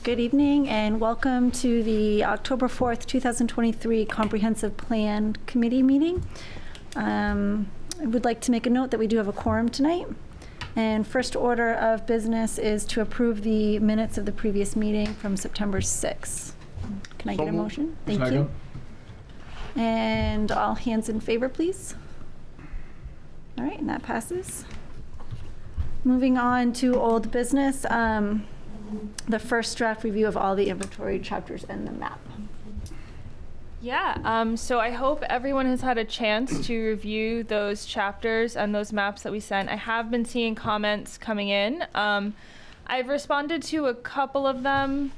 Good evening and welcome to the October 4th, 2023 Comprehensive Plan Committee meeting. I would like to make a note that we do have a quorum tonight. And first order of business is to approve the minutes of the previous meeting from September 6th. Can I get a motion? Thank you. And all hands in favor, please. All right, and that passes. Moving on to old business, the first draft review of all the inventory chapters and the map. Yeah, so I hope everyone has had a chance to review those chapters and those maps that we sent. I have been seeing comments coming in. I've responded to a couple of them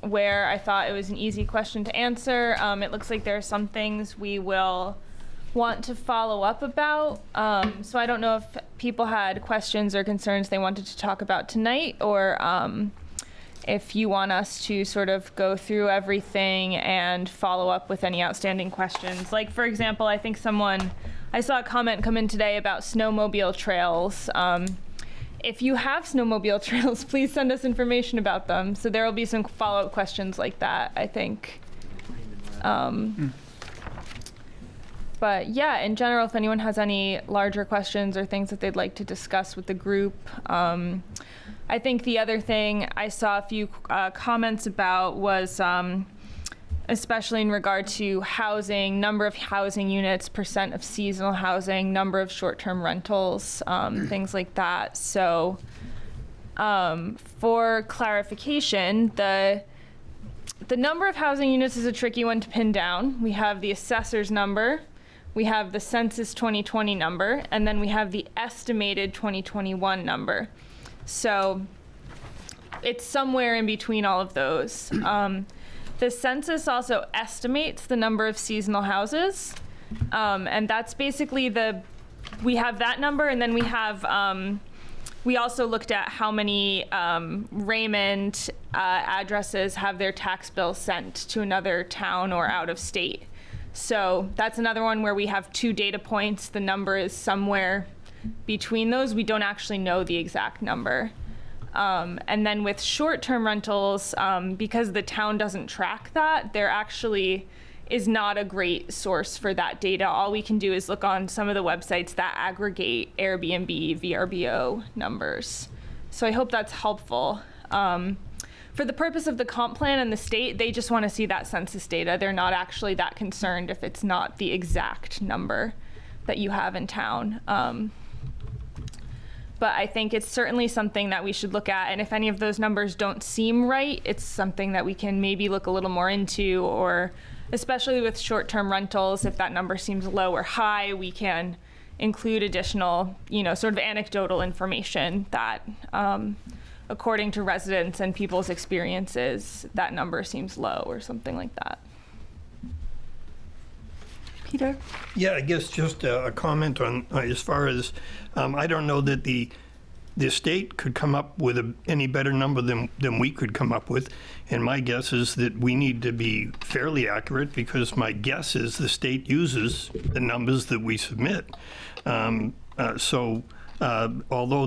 where I thought it was an easy question to answer. It looks like there are some things we will want to follow up about. So I don't know if people had questions or concerns they wanted to talk about tonight, or if you want us to sort of go through everything and follow up with any outstanding questions. Like, for example, I think I saw a comment come in today about snowmobile trails. If you have snowmobile trails, please send us information about them. So there will be some follow-up questions like that, I think. But yeah, in general, if anyone has any larger questions or things that they'd like to discuss with the group. I think the other thing I saw a few comments about was, especially in regard to housing, number of housing units, percent of seasonal housing, number of short-term rentals, things like that. So for clarification, the number of housing units is a tricky one to pin down. We have the assessor's number, we have the census 2020 number, and then we have the estimated 2021 number. So it's somewhere in between all of those. The census also estimates the number of seasonal houses, and that's basically we have that number, and then we have, we also looked at how many Raymond addresses have their tax bill sent to another town or out of state. So that's another one where we have two data points. The number is somewhere between those. We don't actually know the exact number. And then with short-term rentals, because the town doesn't track that, there actually is not a great source for that data. All we can do is look on some of the websites that aggregate Airbnb, VRBO numbers. So I hope that's helpful. For the purpose of the comp plan and the state, they just want to see that census data. They're not actually that concerned if it's not the exact number that you have in town. But I think it's certainly something that we should look at. And if any of those numbers don't seem right, it's something that we can maybe look a little more into, or especially with short-term rentals, if that number seems low or high, we can include additional, sort of anecdotal information that, according to residents and people's experiences, that number seems low or something like that. Peter? Yeah, I guess just a comment on as far as, I don't know that the state could come up with any better number than we could come up with. And my guess is that we need to be fairly accurate, because my guess is the state uses the numbers that we submit. Although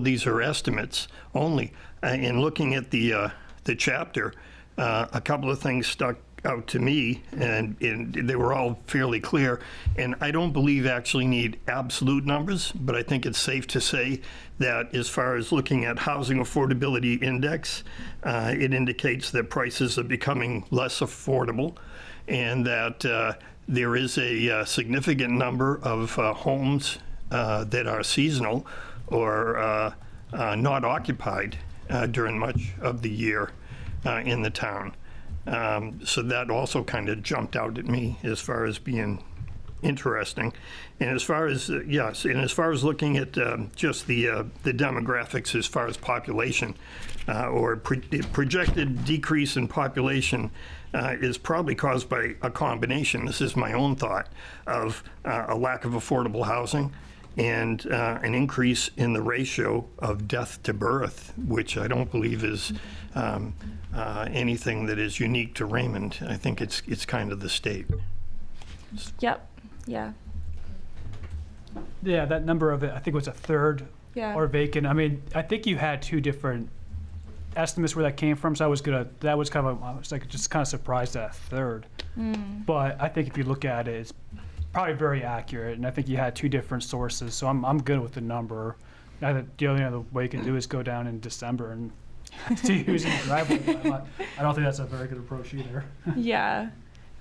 these are estimates only, in looking at the chapter, a couple of things stuck out to me, and they were all fairly clear. And I don't believe actually need absolute numbers, but I think it's safe to say that as far as looking at housing affordability index, it indicates that prices are becoming less affordable, and that there is a significant number of homes that are seasonal or not occupied during much of the year in the town. So that also kind of jumped out at me as far as being interesting. And as far as, as far as looking at just the demographics as far as population, or projected decrease in population is probably caused by a combination, this is my own thought, of a lack of affordable housing and an increase in the ratio of death to birth, which I don't believe is anything that is unique to Raymond. I think it's kind of the state. Yep. Yeah. Yeah, that number of it, I think, was a third Yeah. or vacant. I mean, I think you had two different estimates where that came from, so I was just kind of surprised at a third. But I think if you look at it, it's probably very accurate, and I think you had two different sources, so I'm good with the number. I think the only other way you can do is go down in December and see who's in the driveway. But I don't think that's a very good approach either. Yeah.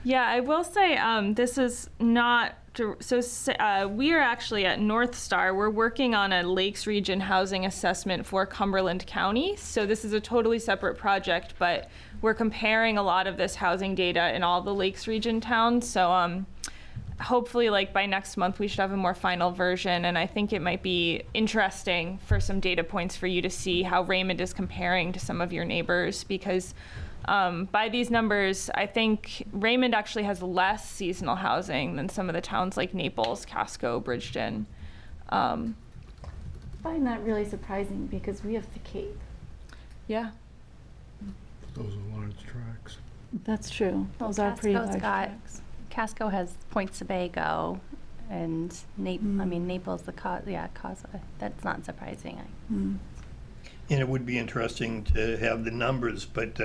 Yeah, I will say this is not, we are actually at North Star. We're working on a Lakes Region housing assessment for Cumberland County. So this is a totally separate project, but we're comparing a lot of this housing data in all the Lakes Region towns. So hopefully like by next month we should have a more final version, and I think it might be interesting for some data points for you to see how Raymond is comparing to some of your neighbors, because by these numbers, I think Raymond actually has less seasonal housing than some of the towns like Naples, Casco, Bridgeton. I find that really surprising because we have the Cape. Yeah. Those are large tracks. That's true. Those are pretty Casco's large got- tracks. Casco has Point Sebago, and Naples, that's not surprising. And it would be interesting to have the numbers, but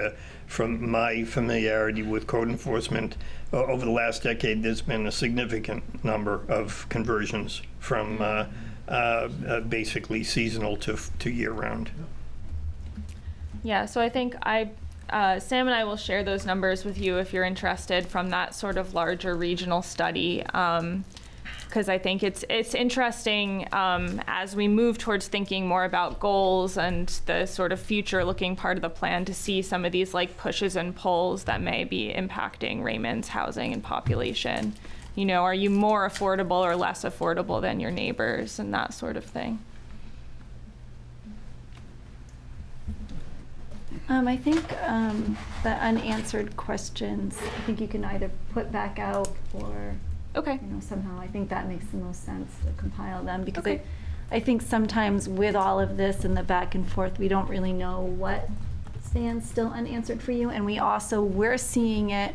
from my familiarity with code enforcement, over the last decade, there's been a significant number of conversions from basically seasonal to year-round. Yeah, so I think Sam and I will share those numbers with you if you're interested from that sort of larger regional study. Because I think it's interesting as we move towards thinking more about goals and the sort of future-looking part of the plan to see some of these like pushes and pulls that may be impacting Raymond's housing and population. You know, are you more affordable or less affordable than your neighbors and that sort of thing? I think the unanswered questions, I think you can either put back out or Okay. somehow I think that makes the most sense to compile them, because Okay. I think sometimes with all of this and the back and forth, we don't really know what stands still unanswered for you, and we're seeing it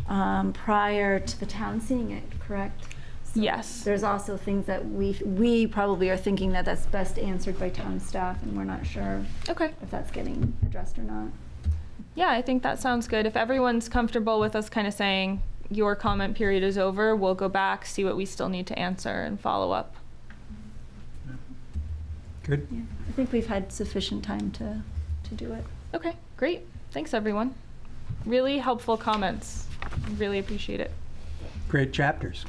prior to the town seeing it, correct? So Yes. There's also things that we probably are thinking that's best answered by town staff, and we're not sure Okay. if that's getting addressed or not. Yeah, I think that sounds good. If everyone's comfortable with us kind of saying your comment period is over, we'll go back, see what we still need to answer, and follow up. Good. Yeah, I think we've had sufficient time to do it. Okay, great. Thanks, everyone. Really helpful comments. Really appreciate it. Great chapters.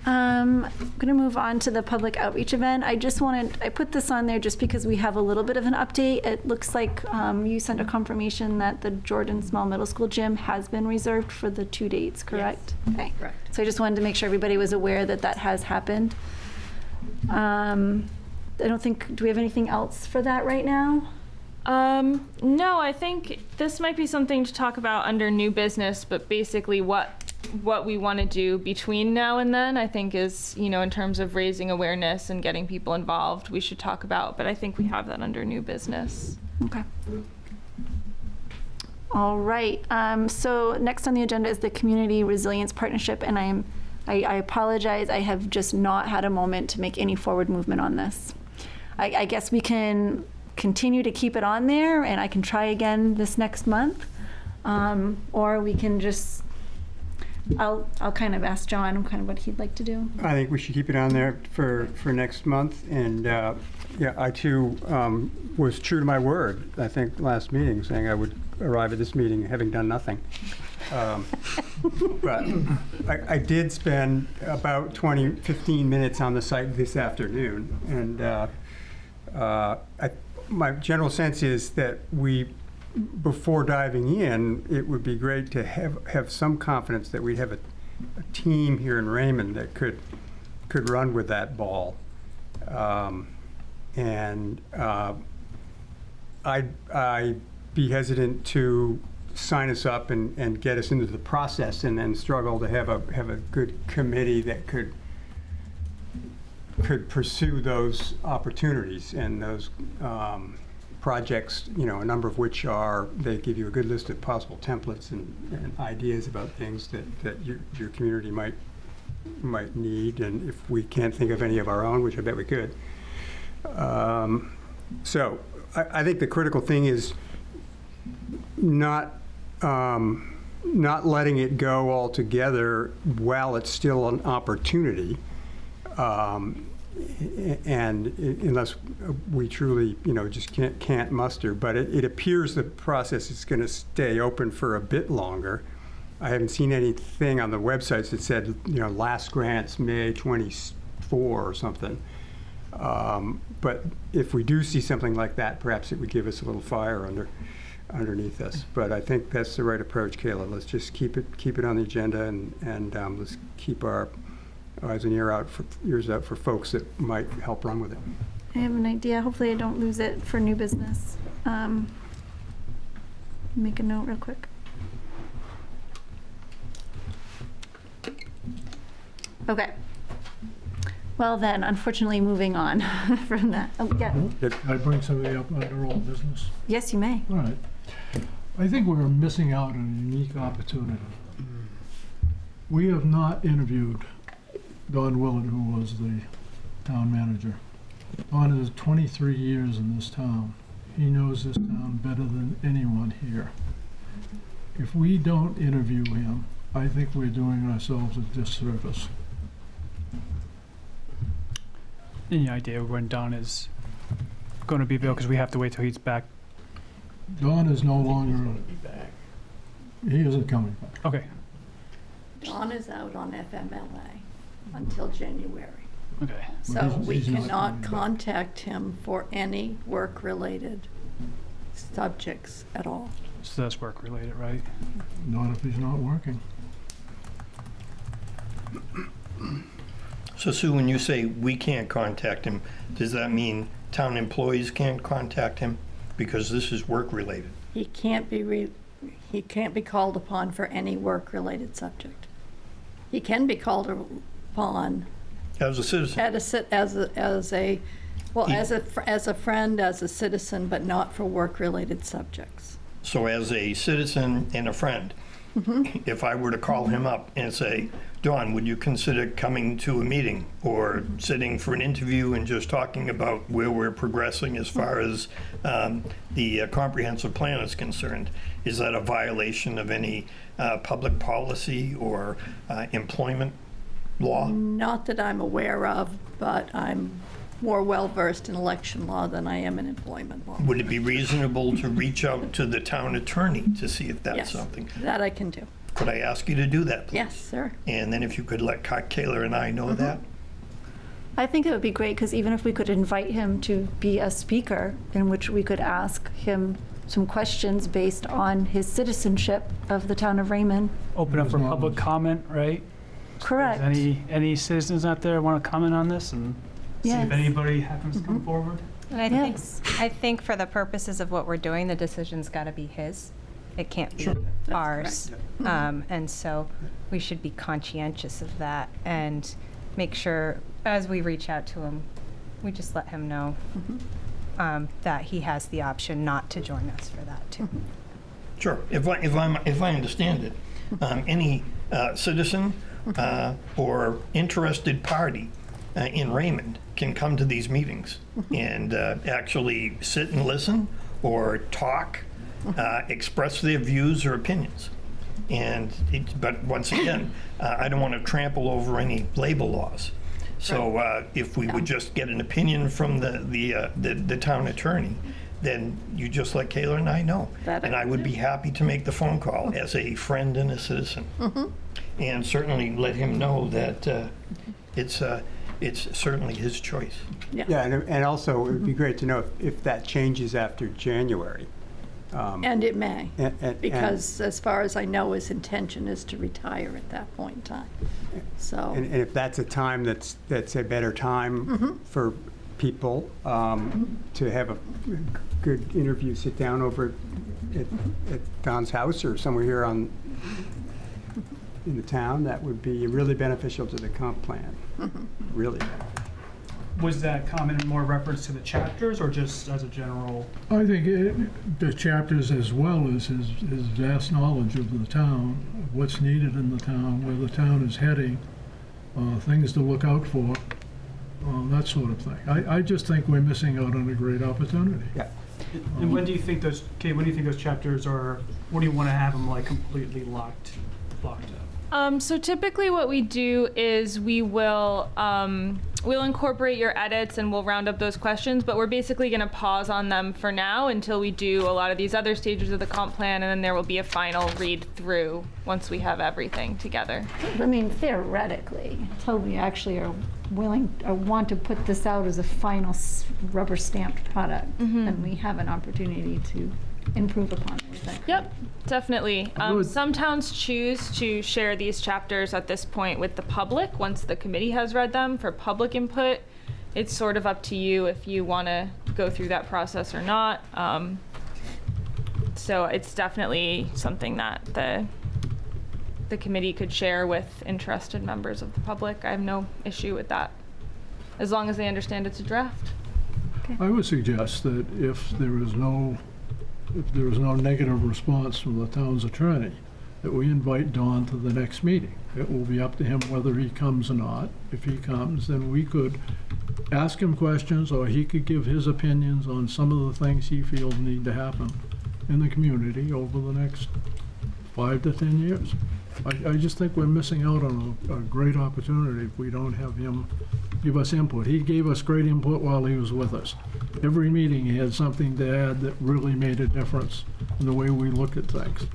I'm going to move on to the public outreach event. I put this on there just because we have a little bit of an update. It looks like you sent a confirmation that the Jordan Small Middle School gym has been reserved for the 2 dates, correct? Yes. Okay. Correct. So I just wanted to make sure everybody was aware that has happened. I don't think, do we have anything else for that right now? No, I think this might be something to talk about under new business, but basically what we want to do between now and then, I think is, in terms of raising awareness and getting people involved, we should talk about, but I think we have that under new business. Okay. All right. So next on the agenda is the Community Resilience Partnership, and I apologize. I have just not had a moment to make any forward movement on this. I guess we can continue to keep it on there, and I can try again this next month, or we can just. I'll kind of ask John kind of what he'd like to do. I think we should keep it on there for next month. And I too was true to my word, I think, last meeting, saying I would arrive at this meeting having done nothing. But I did spend about 15 minutes on the site this afternoon. And my general sense is that before diving in, it would be great to have some confidence that we have a team here in Raymond that could run with that ball. I'd be hesitant to sign us up and get us into the process and then struggle to have a good committee that could pursue those opportunities and those projects, a number of which they give you a good list of possible templates and ideas about things that your community might need, and if we can't think of any of our own, which I bet we could, So I think the critical thing is not letting it go altogether while it's still an opportunity. And unless we truly, just can't muster. But it appears the process is going to stay open for a bit longer. I haven't seen anything on the websites that said, last grants May 24 or something. But if we do see something like that, perhaps it would give us a little fire underneath us. But I think that's the right approach, Kayla. Let's just keep it on the agenda, and let's keep our eyes and ears out for folks that might help run with it. I have an idea. Hopefully I don't lose it for new business. Make a note real quick. Okay. Well then, unfortunately, moving on from that. Oh, yeah. Can I bring somebody up under old business? Yes, you may. All right. I think we're missing out on a unique opportunity. We have not interviewed Don Willard, who was the town manager. Don is 23 years in this town. He knows this town better than anyone here. If we don't interview him, I think we're doing ourselves a disservice. Any idea when Don is going to be available? Because we have to wait till he's back. Don is no longer. He isn't coming back. Okay. Don is out on FMLA until January. Okay. So we He's not cannot coming back. contact him for any work-related subjects at all. So that's work related, right? Not if he's not working. So Sue, when you say we can't contact him, does that mean town employees can't contact him? Because this is work-related. He can't be called upon for any work-related subject. He can be called upon As a citizen, as a friend, as a citizen, but not for work-related subjects. so as a citizen and a friend, if I were to call him up and say, Don, would you consider coming to a meeting or sitting for an interview and just talking about where we're progressing as far as the comprehensive plan is concerned? Is that a violation of any public policy or employment law? Not that I'm aware of, but I'm more well-versed in election law than I am in employment law. Would it be reasonable to reach out to the town attorney to see if that's Yes, something? that I can do. Could I ask you to do that, please? Yes, sir. And then if you could let Kayla and I know that? I think it would be great because even if we could invite him to be a speaker in which we could ask him some questions based on his citizenship of the town of Raymond. Open up for public comment, right? Correct. Is any citizens out there want to comment on this and see Yes. if anybody happens to come forward? And Yes. I think for the purposes of what we're doing, the decision's got to be his. It can't be ours. And so we should be conscientious of that and make sure, as we reach out to him, we just let him know that he has the option not to join us for that too. Sure. If I understand it, any citizen or interested party in Raymond can come to these meetings and actually sit and listen or talk, express their views or opinions. But once again, I don't want to trample over any labor laws. So if we would just get an opinion from the town attorney, then you just let Kayla and I know. That I And I can would do. be happy to make the phone call as a friend and a citizen. And certainly let him know that it's certainly his choice. Yeah, and also, it would be great to know if that changes after January. And it may, And- because as far as I know, his intention is to retire at that point in time. So, And if that's a time that's a better time for people to have a good interview, sit down over at Don's house or somewhere here in the town, that would be really beneficial to the comp plan. Really beneficial. Was that comment more reference to the chapters or just as a general? I think the chapters, as well as his vast knowledge of the town, of what's needed in the town, where the town is heading, things to look out for. that sort of thing. I just think we're missing out on a great opportunity. Yeah. And when do you think those, Kate, when do you think those chapters are, what do you want to have them like completely locked up? So typically what we do is we'll incorporate your edits and we'll round up those questions, but we're basically going to pause on them for now until we do a lot of these other stages of the comp plan, and then there will be a final read through once we have everything together. I mean, theoretically, until we actually are willing or want to put this out as a final rubber stamped product, then we have an opportunity to improve upon it. Is that correct? Yep, definitely. Good. Some towns choose to share these chapters at this point with the public once the committee has read them for public input. It's sort of up to you if you want to go through that process or not. So it's definitely something that the committee could share with interested members of the public. I have no issue with that, as long as they understand it's a draft. I would suggest that if there is no negative response from the town's attorney, that we invite Don to the next meeting. It will be up to him whether he comes or not. If he comes, then we could ask him questions, or he could give his opinions on some of the things he feels need to happen in the community over the next 5 to 10 years. I just think we're missing out on a great opportunity if we don't have him give us input. He gave us great input while he was with us. Every meeting he had something to add that really made a difference in the way we look at things.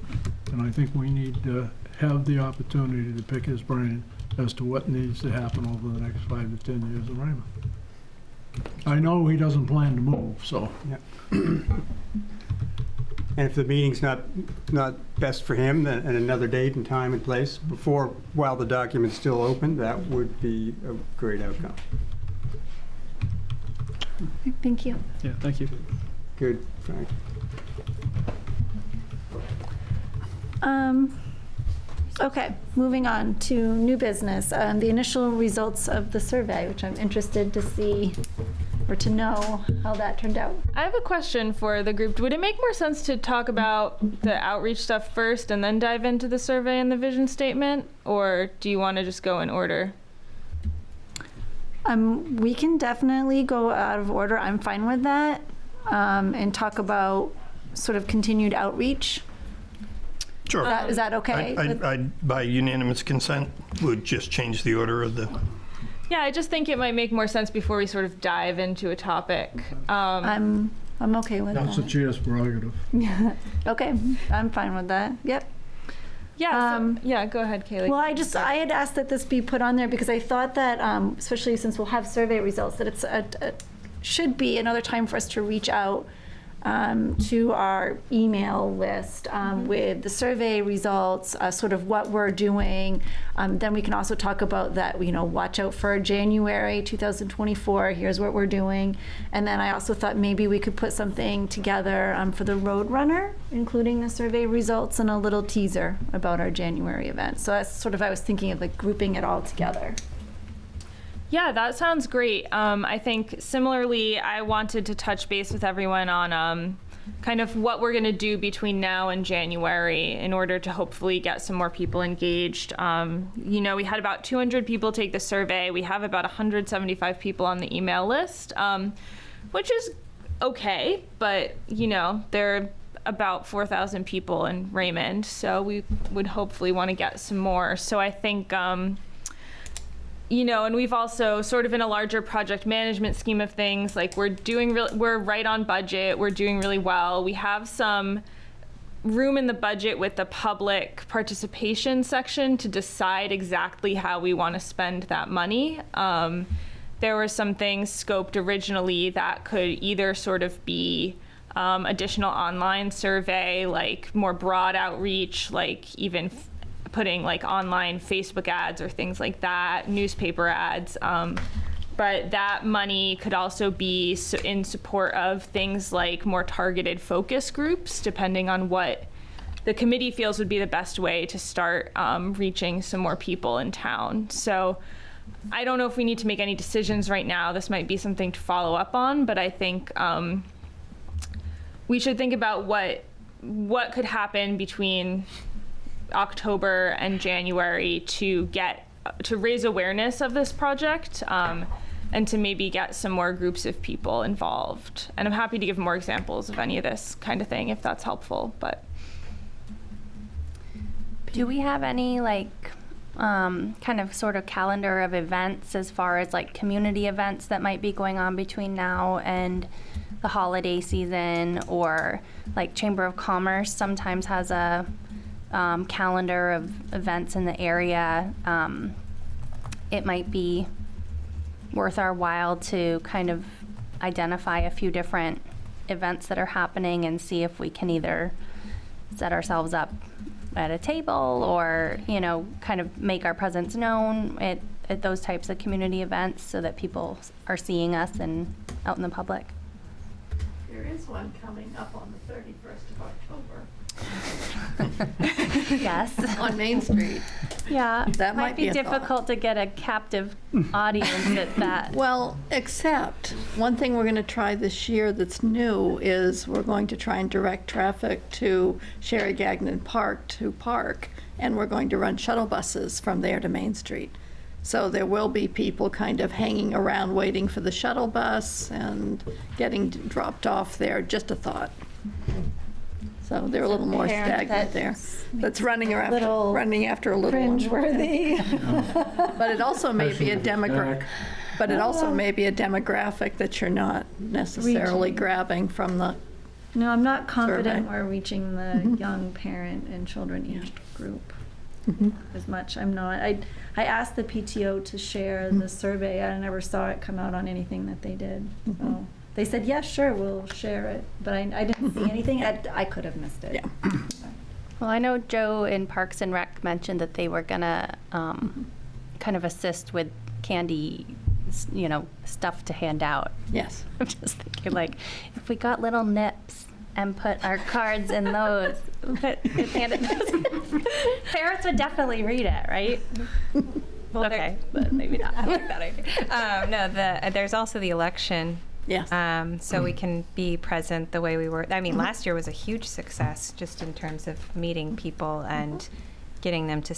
And I think we need to have the opportunity to pick his brain as to what needs to happen over the next 5 to 10 years of Raymond. I know he doesn't plan to move, so. Yeah. And if the meeting's not best for him, then at another date and time and place, while the document's still open, that would be a great outcome. Thank you. Yeah, thank you. Good, Frank. Okay, moving on to new business. The initial results of the survey, which I'm interested to see or to know how that turned out. I have a question for the group. Would it make more sense to talk about the outreach stuff first and then dive into the survey and the vision statement? Or do you want to just go in order? We can definitely go out of order. I'm fine with that. And talk about sort of continued outreach. Sure. Is that okay? I, by unanimous consent, would just change the order of the... Yeah, I just think it might make more sense before we sort of dive into a topic. I'm okay with That's the that. chair's prerogative. Okay, I'm fine with that. Yep. Yeah, yeah, go ahead, Kaylee. Well, I had asked that this be put on there because I thought that, especially since we'll have survey results, that it should be another time for us to reach out to our email list with the survey results, sort of what we're doing. Then we can also talk about that, watch out for January 2024, here's what we're doing. And then I also thought maybe we could put something together for the Roadrunner, including the survey results and a little teaser about our January event. So that's sort of, I was thinking of like grouping it all together. Yeah, that sounds great. I think similarly, I wanted to touch base with everyone on kind of what we're going to do between now and January in order to hopefully get some more people engaged. We had about 200 people take the survey. We have about 175 people on the email list, which is okay, but there are about 4,000 people in Raymond, so we would hopefully want to get some more. So I think and we've also sort of in a larger project management scheme of things, like we're right on budget, we're doing really well. We have some room in the budget with the public participation section to decide exactly how we want to spend that money. There were some things scoped originally that could either sort of be additional online survey, like more broad outreach, like even putting like online Facebook ads or things like that, newspaper ads. But that money could also be in support of things like more targeted focus groups, depending on what the committee feels would be the best way to start reaching some more people in town. So I don't know if we need to make any decisions right now. This might be something to follow up on, but I think we should think about what could happen between October and January to raise awareness of this project. and to maybe get some more groups of people involved. And I'm happy to give more examples of any of this kind of thing if that's helpful. But Do we have any like kind of sort of calendar of events as far as like community events that might be going on between now and the holiday season, or like Chamber of Commerce sometimes has a calendar of events in the area. It might be worth our while to kind of identify a few different events that are happening and see if we can either set ourselves up at a table or, you know, kind of make our presence known at those types of community events so that people are seeing us and out in the public. There is one coming up on the 31st of October Yes. on Main Street. Yeah. That might be a thought. difficult to get a captive audience at that. Well, except, one thing we're going to try this year that's new is we're going to try and direct traffic to Sherry Gagnon Park to Park, and we're going to run shuttle buses from there to Main Street. So there will be people kind of hanging around waiting for the shuttle bus and getting dropped off there, just a thought. So they're a little more stagnant there. That's running around, Little running after a little one. Cringeworthy. But it also may be a demographic. But it also may be a demographic that you're not necessarily grabbing from the. No, I'm not confident Survey. we're reaching the young parent and children age group as much. I'm not. I asked the PTO to share the survey. I never saw it come out on anything that they did. So they said, yes, sure, we'll share it. But I didn't see anything. I could have missed it. Yeah. Well, I know Joe in Parks and Rec mentioned that they were gonna kind of assist with candy, you know, stuff to hand out. Yes. I'm just thinking, like, if we got little nips and put our cards in those, handed those, parents would definitely read it, right? Well, Okay, but maybe not. I like that idea. No, there's also the election. Yes. So we can be present the way we were. I mean, last year was a huge success just in terms of meeting people and getting them to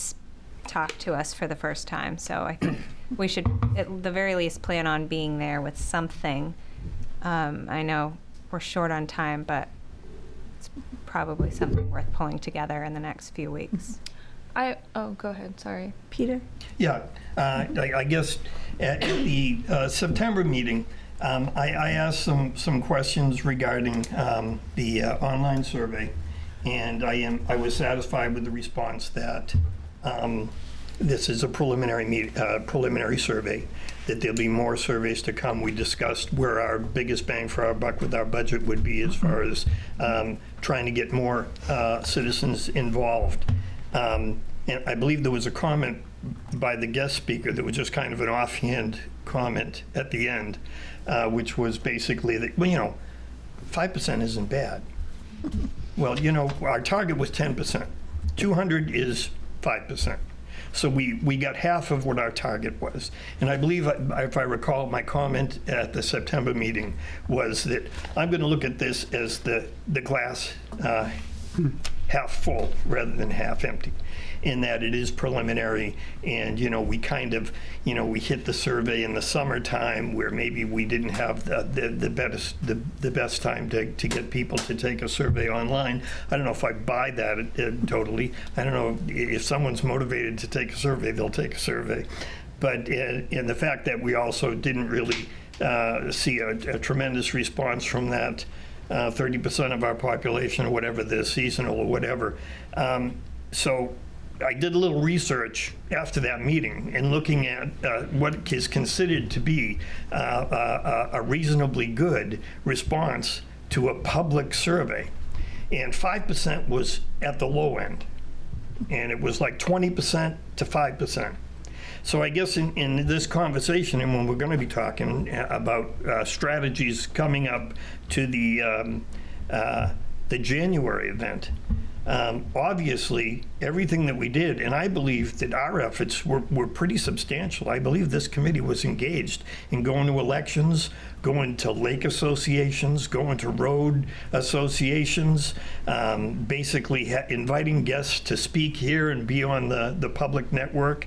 talk to us for the first time. So I think we should, at the very least, plan on being there with something. I know we're short on time, but it's probably something worth pulling together in the next few weeks. Oh, go ahead. Sorry. Peter? Yeah, I guess at the September meeting, I asked some questions regarding the online survey, and I was satisfied with the response that this is a preliminary survey, that there'll be more surveys to come. We discussed where our biggest bang for our buck with our budget would be as far as trying to get more citizens involved. And I believe there was a comment by the guest speaker that was just kind of an offhand comment at the end, which was basically that, well, you know, 5% isn't bad. Well, you know, our target was 10%. 200 is 5%. So we got half of what our target was. And I believe, if I recall, my comment at the September meeting was that I'm going to look at this as the glass half full rather than half empty, in that it is preliminary, and, you know, we kind of, you know, we hit the survey in the summertime where maybe we didn't have the best time to get people to take a survey online. I don't know if I buy that totally. I don't know if someone's motivated to take a survey, they'll take a survey. But in the fact that we also didn't really see a tremendous response from that 30% of our population or whatever, the seasonal or whatever. So I did a little research after that meeting and looking at what is considered to be a reasonably good response to a public survey. And 5% was at the low end. And it was like 20% to 5%. So I guess in this conversation, and when we're going to be talking about strategies coming up to the January event, Obviously, everything that we did, and I believe that our efforts were pretty substantial. I believe this committee was engaged in going to elections, going to lake associations, going to road associations, basically inviting guests to speak here and be on the public network.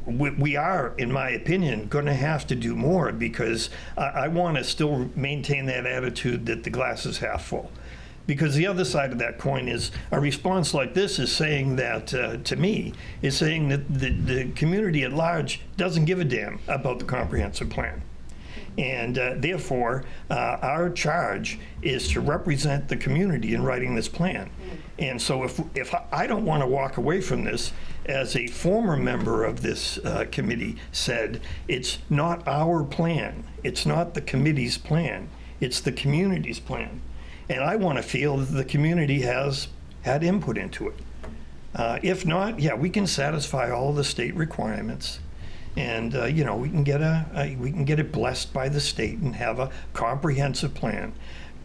We are, in my opinion, going to have to do more, because I want to still maintain that attitude that the glass is half full. Because the other side of that coin is a response like this is saying that, to me, is saying that the community at large doesn't give a damn about the comprehensive plan. And therefore, our charge is to represent the community in writing this plan. And so if I don't want to walk away from this, as a former member of this committee said, it's not our plan. It's not the committee's plan. It's the community's plan. And I want to feel that the community has had input into it. If not, yeah, we can satisfy all the state requirements. And you know, we can get it blessed by the state and have a comprehensive plan.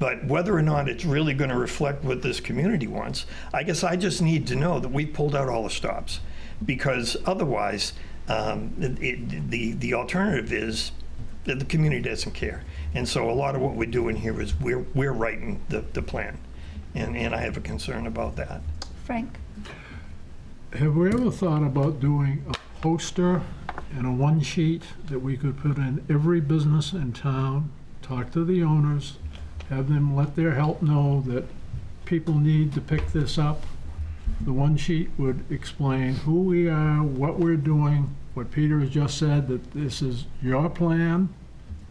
But whether or not it's really going to reflect what this community wants, I guess I just need to know that we pulled out all the stops, because otherwise, the alternative is that the community doesn't care. And so a lot of what we're doing here is we're writing the plan, and I have a concern about that. Frank? Have we ever thought about doing a poster and a one sheet that we could put in every business in town, talk to the owners, have them let their help know that people need to pick this up? The one sheet would explain who we are, what we're doing, what Peter has just said, that this is your plan,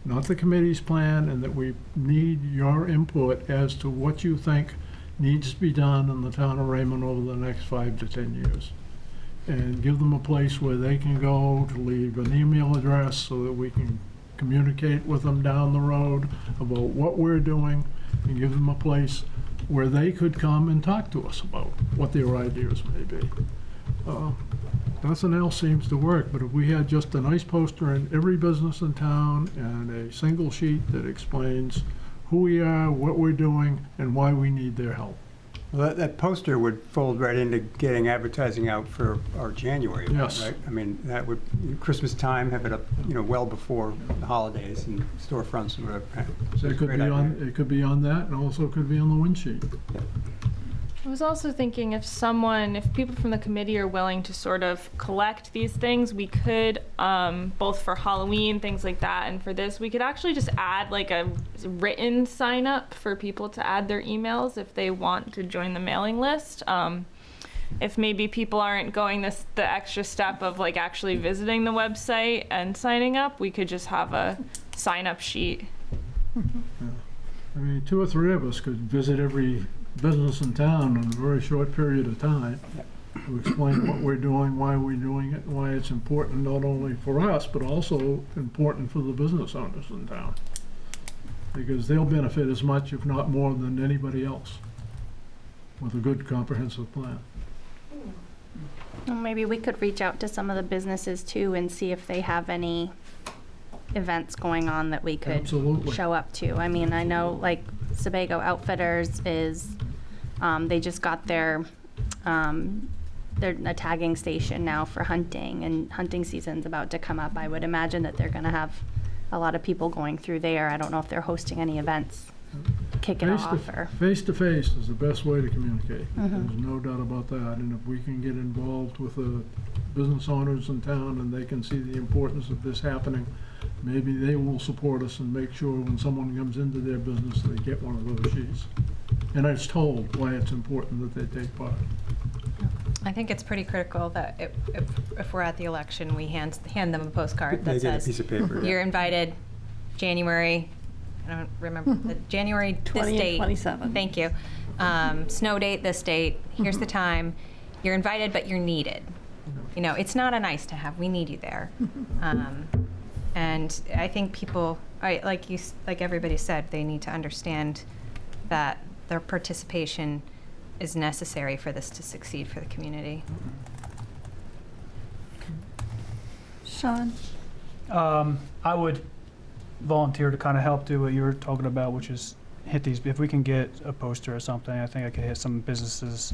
not the committee's plan, and that we need your input as to what you think needs to be done in the town of Raymond over the next 5 to 10 years. And give them a place where they can go to leave an email address so that we can communicate with them down the road about what we're doing, and give them a place where they could come and talk to us about what their ideas may be. Nothing else seems to work, but if we had just a nice poster in every business in town and a single sheet that explains who we are, what we're doing, and why we need their help. Well, that poster would fold right into getting advertising out for our January event, Yes. right? I mean, that would, Christmas time, have it up, you know, well before the holidays and storefronts and whatever. So it could be on that, and also could be on the win sheet. I was also thinking if people from the committee are willing to sort of collect these things, we could, both for Halloween, things like that, and for this, we could actually just add like a written sign up for people to add their emails if they want to join the mailing list. If maybe people aren't going the extra step of like actually visiting the website and signing up, we could just have a sign up sheet. I mean, 2 or 3 of us could visit every business in town in a very short period of time to explain what we're doing, why we're doing it, why it's important not only for us, but also important for the business owners in town. Because they'll benefit as much, if not more, than anybody else with a good comprehensive plan. Well, maybe we could reach out to some of the businesses too and see if they have any events going on that we could Absolutely. show up to. I mean, I know like Sebago Outfitters is, they just got their a tagging station now for hunting, and hunting season's about to come up. I would imagine that they're gonna have a lot of people going through there. I don't know if they're hosting any events kicking off or. Face to face is the best way to communicate. There's no doubt about that. And if we can get involved with the business owners in town and they can see the importance of this happening, maybe they will support us and make sure when someone comes into their business, they get one of those sheets. And it's told why it's important that they take part. I think it's pretty critical that if we're at the election, we hand them a postcard They that get a says, piece of paper. you're invited January, I don't remember, the January this 20 and date. 27. Thank you. Snow date, this date, here's the time. You're invited, but you're needed. You know, it's not a nice to have, we need you there. And I think people, like everybody said, they need to understand that their participation is necessary for this to succeed for the community. Sean? I would volunteer to kind of help do what you were talking about, which is hit these, if we can get a poster or something, I think I could hit some businesses.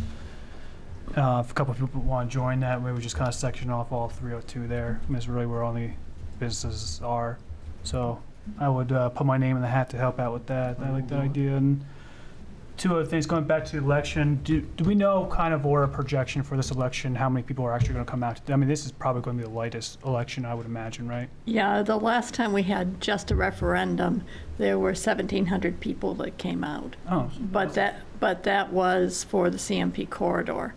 If a couple of people want to join that, maybe we just kind of section off all 302 there. I mean, it's really where all the businesses are. So I would put my name in the hat to help out with that. I like that idea. And two other things, going back to the election, do we know kind of or a projection for this election, how many people are actually going to come out? I mean, this is probably going to be the lightest election, I would imagine, right? Yeah, the last time we had just a referendum, there were 1,700 people that came out. Oh, But that was for the CMP corridor.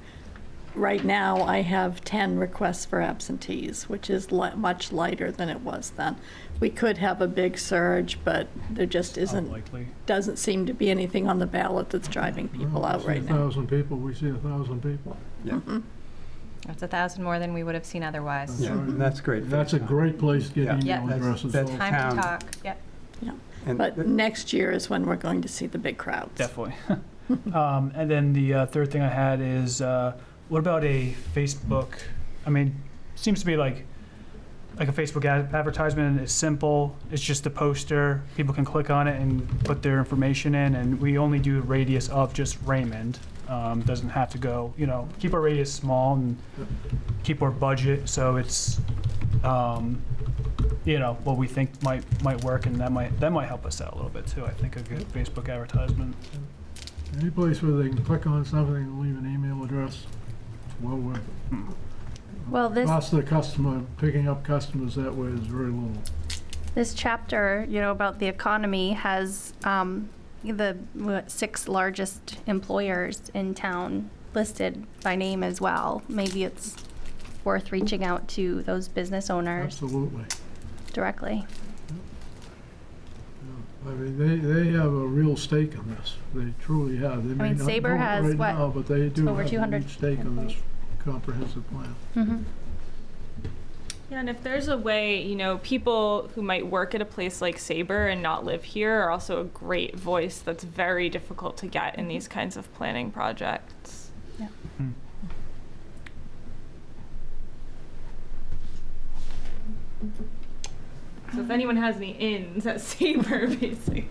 Right now, I have 10 requests for absentees, which is much lighter than it was then. We could have a big surge, but there just unlikely. doesn't seem to be anything on the ballot that's driving people out right now. 1,000 people, we see 1,000 people. Yeah, That's 1,000 more than we would have seen otherwise. yeah, and that's great. That's a great place to get Yeah. email Yeah. addresses. That's- so- Time Town. to talk. Yep. Yeah. And But th- next year is when we're going to see the big crowds. Definitely. And then the third thing I had is, what about a Facebook? I mean, seems to be like a Facebook advertisement. It's simple. It's just a poster. People can click on it and put their information in, and we only do a radius of just Raymond. Doesn't have to go, keep our radius small and keep our budget so it's, what we think might work, and that might help us out a little bit too. I think a good Facebook advertisement. Any place where they can click on something and leave an email address, it's well worth it. Well, Cost of the customer, picking up customers that way is very little. this chapter, about the economy has the 6 largest employers in town listed by name as well. Maybe it's worth reaching out to those business owners Absolutely. directly. I mean, they have a real stake in this. They truly have. They may mean, not Sabre know it has, right what, now, but they do over have a 200 huge stake in this comprehensive plan. Mm-hmm. Yeah, and if there's a way, people who might work at a place like Sabre and not live here are also a great voice that's very difficult to get in these kinds of planning projects. Yeah. So if anyone has any ins at Sabre, basically.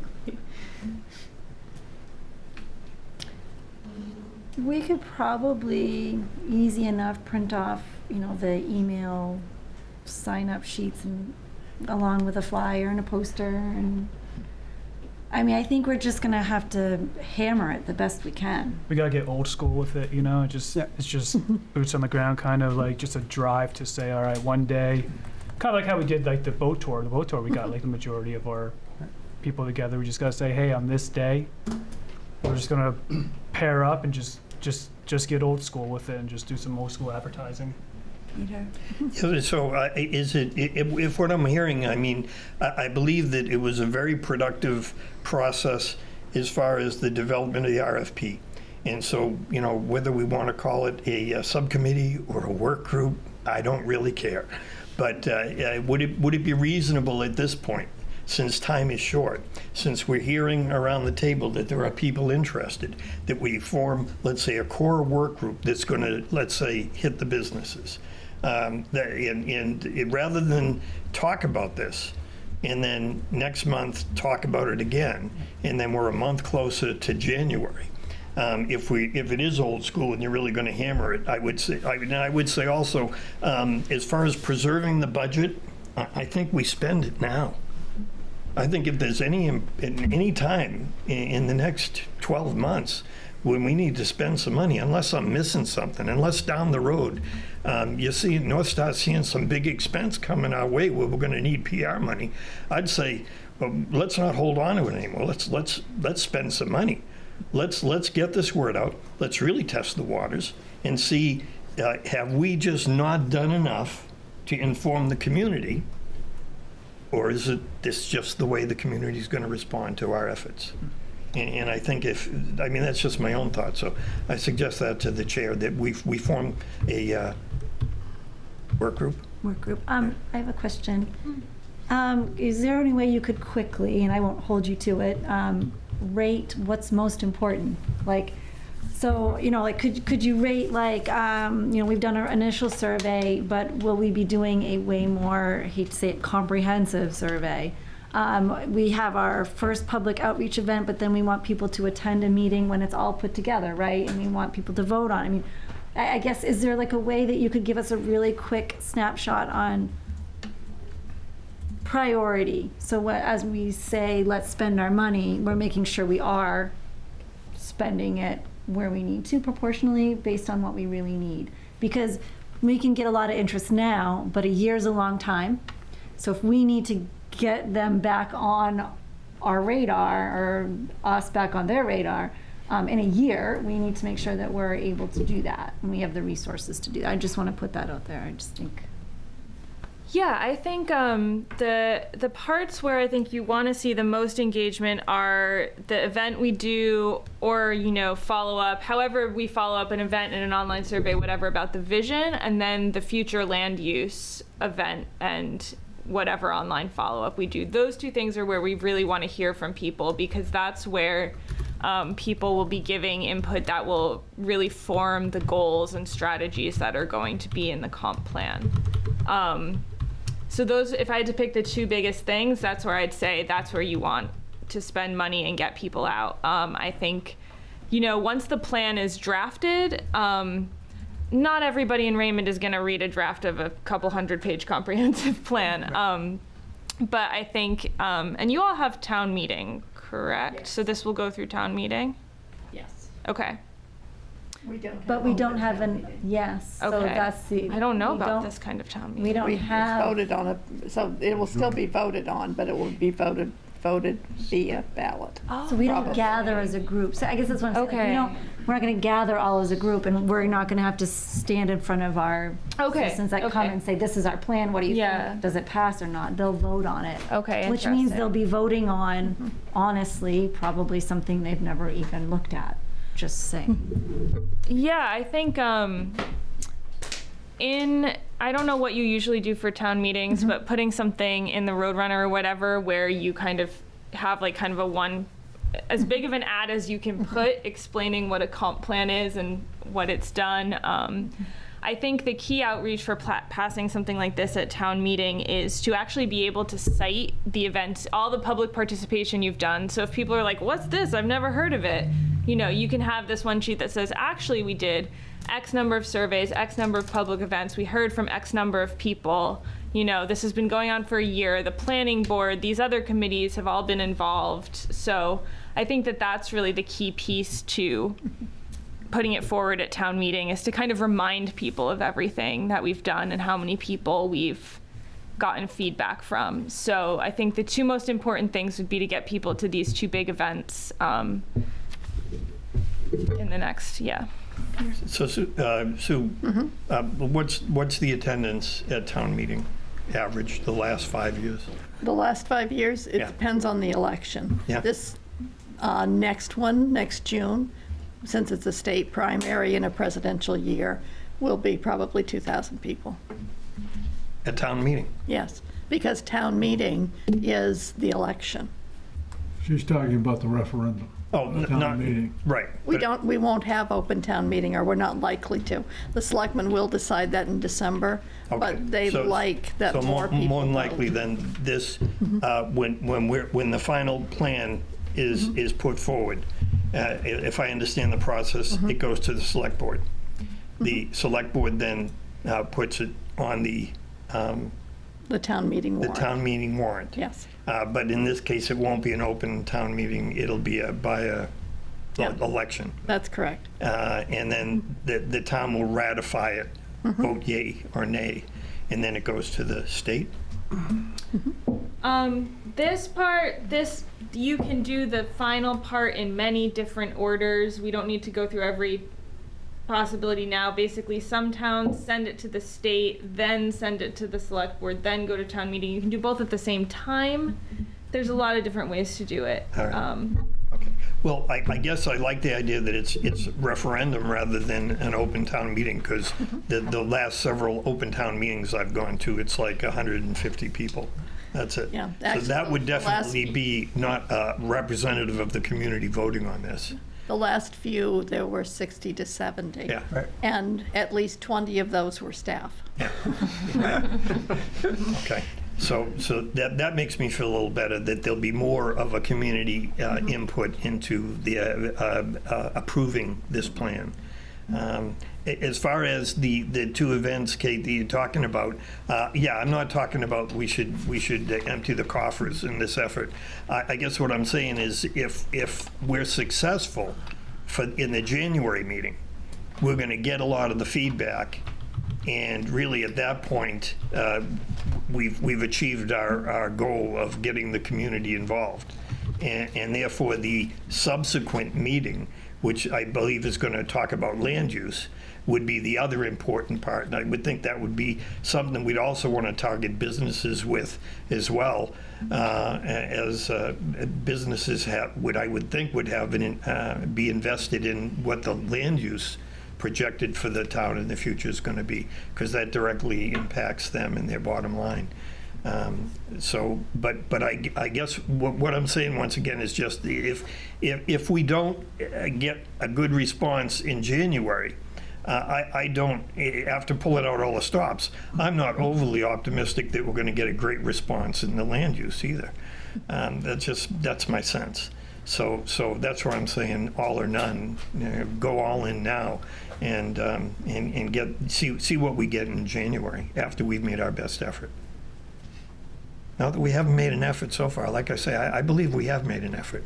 We could probably easy enough print off, the email sign-up sheets and along with a flyer and a poster and, I think we're just gonna have to hammer it the best we can. We gotta get old school with it, It's just boots on the ground, kind of like just a drive to say, all right, one day, kind of like how we did like the boat tour. The boat tour, we got like the majority of our people together. We just gotta say, hey, on this day, we're just gonna pair up and just get old school with it and just do some old school advertising. Yeah, so if what I'm hearing, I believe that it was a very productive process as far as the development of the RFP. And so, whether we want to call it a subcommittee or a work group, I don't really care. But would it be reasonable at this point, since time is short, since we're hearing around the table that there are people interested, that we form, let's say, a core work group that's going to, let's say, hit the businesses? Rather than talk about this and then next month talk about it again, and then we're a month closer to January. If it is old school and you're really going to hammer it, I would say also, as far as preserving the budget, I think we spend it now. I think if there's any time in the next 12 months when we need to spend some money, unless I'm missing something, unless down the road you see North Star seeing some big expense coming our way where we're going to need PR money, I'd say, well, let's not hold on to it anymore. Let's spend some money. Let's get this word out. Let's really test the waters and see, have we just not done enough to inform the community, or is this just the way the community is going to respond to our efforts? And I think that's just my own thought. So I suggest that to the chair, that we form a work group. I have a question. Is there any way you could quickly, and I won't hold you to it, rate what's most important? Could you rate we've done our initial survey, but will we be doing a way more, I hate to say it, comprehensive survey? We have our first public outreach event, but then we want people to attend a meeting when it's all put together, right? And we want people to vote on it. I mean, I guess, is there like a way that you could give us a really quick snapshot on priority? So as we say, let's spend our money, we're making sure we are spending it where we need to proportionally based on what we really need. Because we can get a lot of interest now, but a year's a long time. So if we need to get them back on our radar, or us back on their radar, in a year, we need to make sure that we're able to do that, and we have the resources to do that. I just want to put that out there. I just think. Yeah, I think the parts where I think you want to see the most engagement are the event we do, or follow up, however we follow up an event in an online survey, whatever, about the vision, and then the future land use event and whatever online follow up we do. Those two things are where we really want to hear from people, because that's where people will be giving input that will really form the goals and strategies that are going to be in the comp plan. So those, if I had to pick the two biggest things, that's where I'd say that's where you want to spend money and get people out. I think, once the plan is drafted, not everybody in Raymond is going to read a draft of a couple 100-page comprehensive plan. Right. But I think, and you all have town meeting, correct? Yes. So this will go through town meeting? Yes. Okay. We don't have. But we don't have town an, meeting. yes, so Okay. that's the. I don't know we about don't- this kind of town meeting. We don't We have. voted on it, so it will still be voted on, but it will be voted via ballot. So we don't Probably. gather as a group. So I guess that's what I'm saying. Like, Okay. we're not going to gather all as a group, and we're not going to have to stand in front of our Okay, citizens that come okay. and say, this is our plan, what do you Yeah. think? Does it pass or not? They'll vote on it. Okay, Which means interesting. they'll be voting on, honestly, probably something they've never even looked at. Just saying. Yeah, I think I don't know what you usually do for town meetings, but putting something in the Roadrunner or whatever where you kind of have like kind of a one, as big of an ad as you can put, explaining what a comp plan is and what it's done. I think the key outreach for passing something like this at town meeting is to actually be able to cite the events, all the public participation you've done. So if people are like, what's this? I've never heard of it. You can have this one sheet that says, actually, we did X number of surveys, X number of public events. We heard from X number of people. This has been going on for a year. The planning board, these other committees have all been involved. So I think that that's really the key piece to putting it forward at town meeting, is to kind of remind people of everything that we've done and how many people we've gotten feedback from. So I think the two most important things would be to get people to these two big events in the next, So Sue, what's the attendance at town meeting average the last 5 years? The last 5 years, it Yeah. depends on the election. Yeah. This next one, next June, since it's a state primary in a presidential year, will be probably 2,000 people. At town meeting? Yes, because town meeting is the election. She's talking about the referendum. Oh, the not, town meeting. right. We won't have open town meeting, or we're not likely to. The selectmen will decide that in December, Okay. but they So- like that So more people more than vote. likely than this, when the final plan is put forward, if I understand the process, it goes to the select board. The select board then puts it on the The town meeting warrant. town meeting warrant. Yes, But in this case, it won't be an open town meeting, it'll be by a Yeah. election. that's correct. And then the town will ratify it, vote yay or nay, and then it goes to the state. This you can do the final part in many different orders. We don't need to go through every possibility now. Basically, some towns send it to the state, then send it to the select board, then go to town meeting. You can do both at the same time. There's a lot of different ways to do it. All right. Okay. Well, I guess I like the idea that it's referendum rather than an open town meeting, because the last several open town meetings I've gone to, it's like 150 people. That's it. Yeah, So actually, that would the last- definitely be not representative of the community voting on this. The last few, there were 60 to 70. Yeah. Right. And at least 20 of those were staff. Okay. So that makes me feel a little better that there'll be more of a community input into the approving this plan. As far as the two events, Kate, that you're talking about, yeah, I'm not talking about we should empty the coffers in this effort. I guess what I'm saying is if we're successful in the January meeting, we're going to get a lot of the feedback, and really at that point, we've achieved our goal of getting the community involved, and therefore the subsequent meeting, which I believe is going to talk about land use, would be the other important part. And I would think that would be something we'd also want to target businesses with as well, as businesses I would think would have be invested in what the land use projected for the town in the future is going to be, because that directly impacts them and their bottom line. But I guess what I'm saying once again is just if we don't get a good response in January, I don't, after pulling out all the stops, I'm not overly optimistic that we're going to get a great response in the land use either. That's my sense. So that's where I'm saying all or none. Go all in now, and see what we get in January after we've made our best effort. Now that we haven't made an effort so far, like I say, I believe we have made an effort.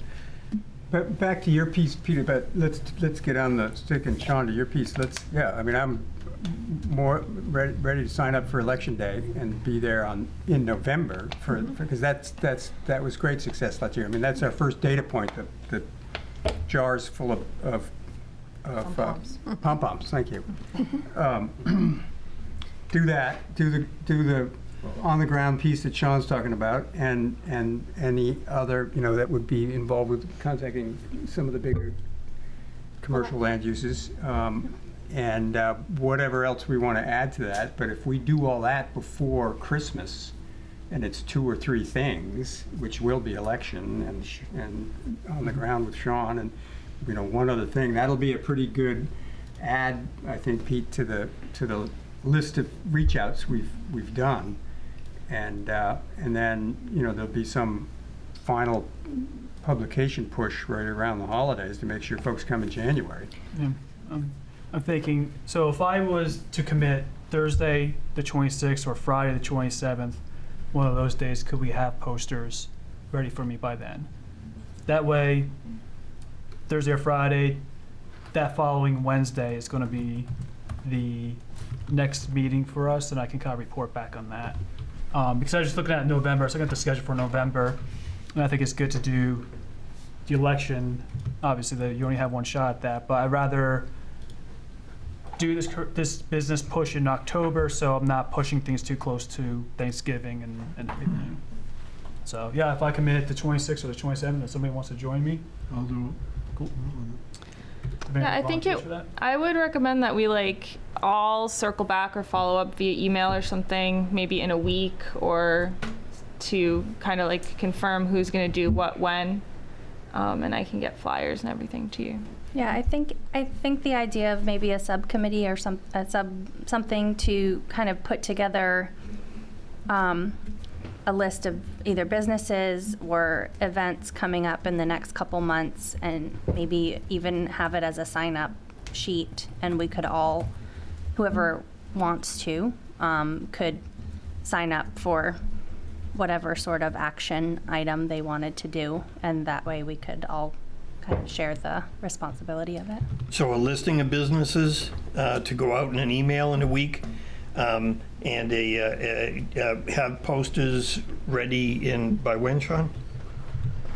But back to your piece, Peter, but let's get on the stick, and Sean, to your piece. I mean, I'm more ready to sign up for Election Day and be there in November because that was great success last year. I mean, that's our first data point, the jars full of pom-poms. Thank you. Do that. Do the on-the-ground piece that Sean's talking about, and any other, that would be involved with contacting some of the bigger commercial land uses, and whatever else we want to add to that. But if we do all that before Christmas, and it's 2 or 3 things, which will be election and on the ground with Sean, and one other thing, that'll be a pretty good add, I think, Pete, to the list of reach outs we've done. And then, there'll be some final publication push right around the holidays to make sure folks come in January. Yeah. I'm thinking, so if I was to commit Thursday the 26th or Friday the 27th, one of those days, could we have posters ready for me by then? That way, Thursday or Friday, that following Wednesday is going to be the next meeting for us, and I can kind of report back on that. Because I was just looking at November, so I got the schedule for November, and I think it's good to do the election. Obviously, you only have one shot at that, but I'd rather do this business push in October, so I'm not pushing things too close to Thanksgiving and everything. So yeah, if I commit the 26th or the 27th, and somebody wants to join me, I'll do it. cool. Yeah, I think I would recommend that we all circle back or follow up via email or something, maybe in a week, or to kind of confirm who's going to do what when, and I can get flyers and everything to you. Yeah, I think the idea of maybe a subcommittee or something to kind of put together a list of either businesses or events coming up in the next couple months, and maybe even have it as a sign-up sheet, and we could all, whoever wants to, could sign up for whatever sort of action item they wanted to do, and that way we could all kind of share the responsibility of it. So a listing of businesses to go out in an email in a week, and have posters ready by when, Sean?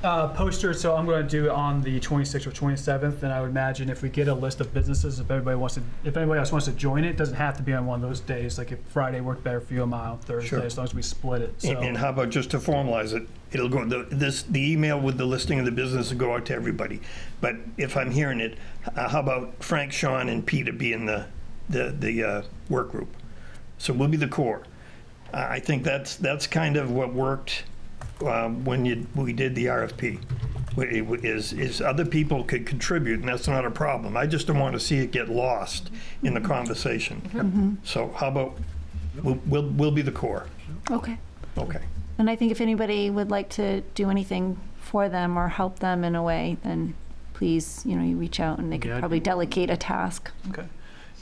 Posters, so I'm going to do it on the 26th or 27th, and I would imagine if we get a list of businesses, if anybody else wants to join it doesn't have to be on one of those days. Like if Friday worked better for you, I'm on Thursday, Sure. as long as we split it. So. And how about, just to formalize it, it'll go, the email with the listing of the business will go out to everybody. But if I'm hearing it, how about Frank, Sean, and Peter be in the work group? So we'll be the core. I think that's kind of what worked when we did the RFP. Is other people could contribute, and that's not a problem. I just don't want to see it get lost in the conversation. So how about we'll be the core. Okay. Okay. And I think if anybody would like to do anything for them or help them in a way, then please, you reach out and they could Yeah, I'd probably be- delegate a task. Okay.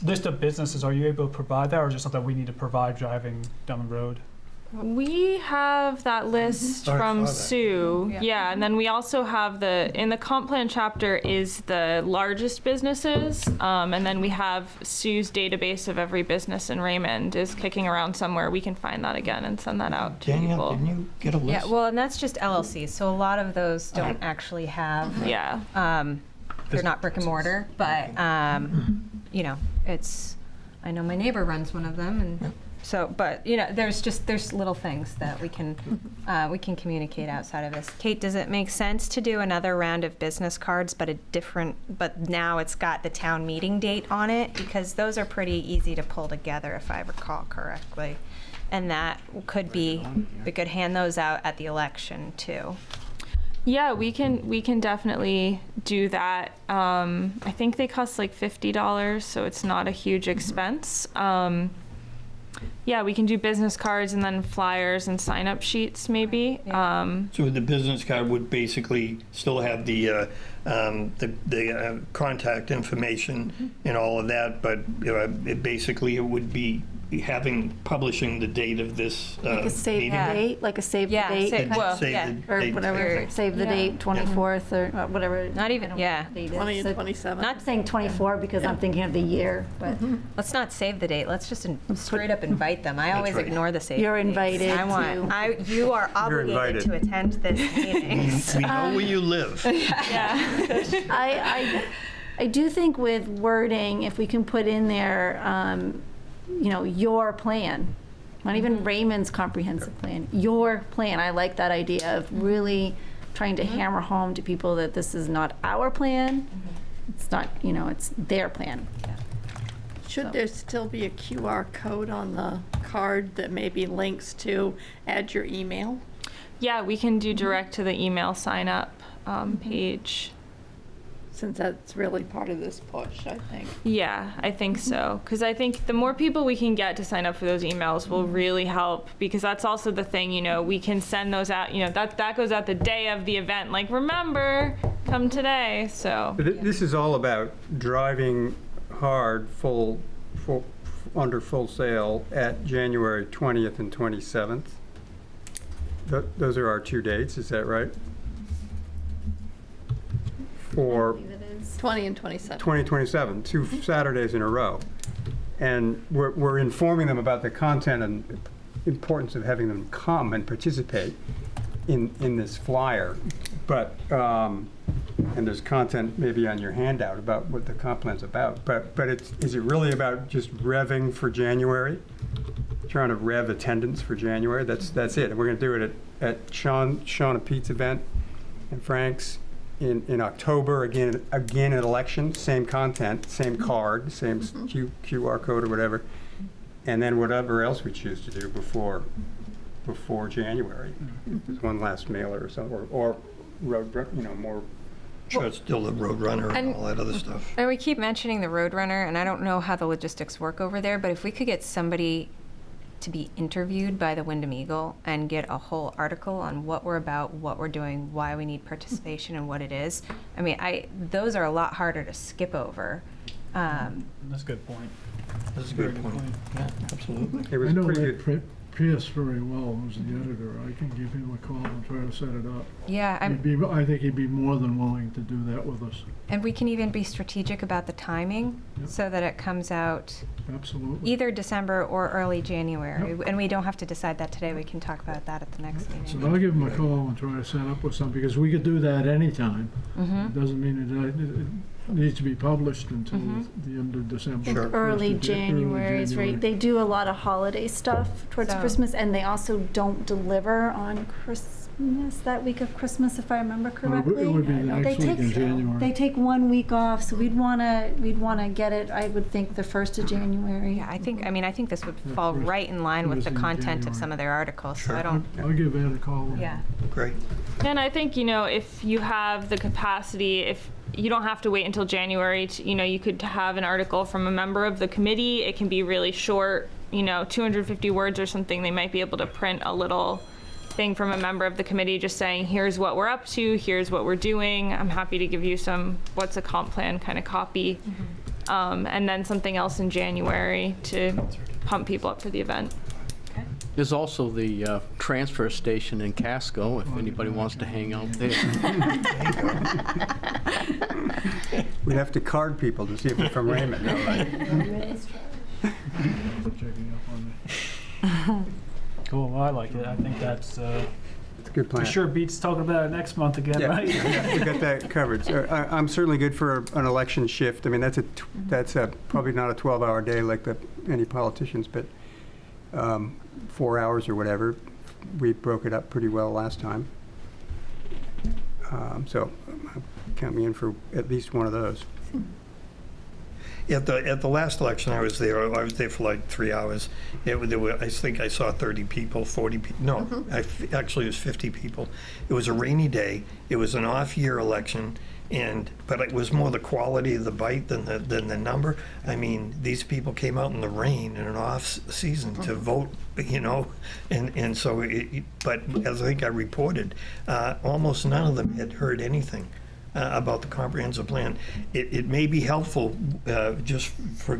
List of businesses, are you able to provide that, or is it something we need to provide driving down the road? We have that list I from saw that. Sue. Yeah, and then we also have in the comp plan chapter is the largest businesses, and then we have Sue's database of every business in Raymond is kicking around somewhere. We can find that again and send that out to Danielle, people. didn't you get a list? Yeah, well, and that's just LLCs, so a lot of those don't actually have, Yeah. they're not brick and mortar, but, I know my neighbor runs one of them, and so, but, there's little things that we can communicate outside of this. Kate, does it make sense to do another round of business cards, but but now it's got the town meeting date on it? Because those are pretty easy to pull together, if I recall correctly. And that could be, we could hand those out at the election, too. Yeah, we can definitely do that. I think they cost like $50, so it's not a huge expense. Yeah, we can do business cards and then flyers and sign-up sheets, maybe. So the business card would basically still have the contact information and all of that, but it would be publishing the date of this Like a save the meeting. date, like a save the Yeah, date. save- well, Save yeah. the Or date. whatever, save the date, 24th or whatever. Not even- I don't know yeah. what the date is. 20 and So 27. I'm saying 24 because I'm thinking of the year, but Let's not save the date. Let's just straight up invite them. I always right. ignore the save. You're dates. invited You are obligated invited. to attend this meeting. We know where you live. I do think with wording, if we can put in there, your plan, not even Raymond's comprehensive plan, your plan. I like that idea of really trying to hammer home to people that this is not our plan. It's not, it's their plan. Should there still be a QR code on the card that maybe links to add your email? Yeah, we can do direct to the email sign-up page. Since that's really part of this push, I think. Yeah, I think so. Because I think the more people we can get to sign up for those emails will really help. Because that's also the thing, we can send those out. That goes out the day of the event. Like, remember, come today. So This is all about driving hard, under full sail at January 20th and 27th. Those are our two dates, is that right? For 20 and 27. 2027, 2 Saturdays in a row. And we're informing them about the content and importance of having them come and participate in this flyer. But, and there's content maybe on your handout about what the comp plan's about. But is it really about just revving for January? Trying to rev attendance for January? That's it. And we're going to do it at Sean and Pete's event and Frank's. In October, again at election, same content, same card, same QR code or whatever, and then whatever else we choose to do before January. There's one last mailer or something, or road, more. Sure, it's still the Roadrunner and all that other stuff. And we keep mentioning the Roadrunner, and I don't know how the logistics work over there, but if we could get somebody to be interviewed by the Wyndham Eagle and get a whole article on what we're about, what we're doing, why we need participation, and what it is. I mean, those are a lot harder to skip over. That's a good point. That's a good point. Yeah, absolutely. It I was know pretty Ed good. Pierce very well, who's the editor. I can give him a call and try to set it up. Yeah, I think he'd be more than willing to do that with us. and we can even be strategic about the timing Yep. so that it comes out Absolutely. either December or early January. And we don't have to decide that today. We can talk about that at the next So meeting. I'll give him a call and try to set up with something, because we could do that anytime. It doesn't mean it needs to be published until the end of December. I think early January is right. They do a lot of holiday stuff towards So- Christmas, and they also don't deliver on Christmas, that week of Christmas, if I remember correctly. It would be the They next week in take- January. They take 1 week off, so we'd wanna get it, I would think, the 1st of January. Yeah, I think this would Yeah, fall first- right in line with the first in content of January. some of their articles. So I don't. I'll give Ed a call. Yeah. Great. And I think, if you have the capacity, if you don't have to wait until January to, you could have an article from a member of the committee. It can be really short, 250 words or something, they might be able to print a little thing from a member of the committee just saying, here's what we're up to, here's what we're doing. I'm happy to give you some what's a comp plan kind of copy. And then something else in January to pump people up for the event. There's also the transfer station in Casco, if anybody wants to hang out there. We'd have to card people to see if they're from Raymond. No, right? Checking up on me. Cool, well, I like it. I think that's, It's a good plan. for sure beats talking about it next month again, Yeah, right? yeah, we got that covered. So I'm certainly good for an election shift. I mean, that's probably not a 12-hour day like any politicians, but 4 hours or whatever. We broke it up pretty well last time. So count me in for at least one of those. At the last election, I was there for like 3 hours. I think I saw 30 people, 40 people. No, actually it was 50 people. It was a rainy day. It was an off-year election, but it was more the quality of the bite than the number. I mean, these people came out in the rain in an off season to vote, and so. But as I think I reported, almost none of them had heard anything about the comprehensive plan. It may be helpful just for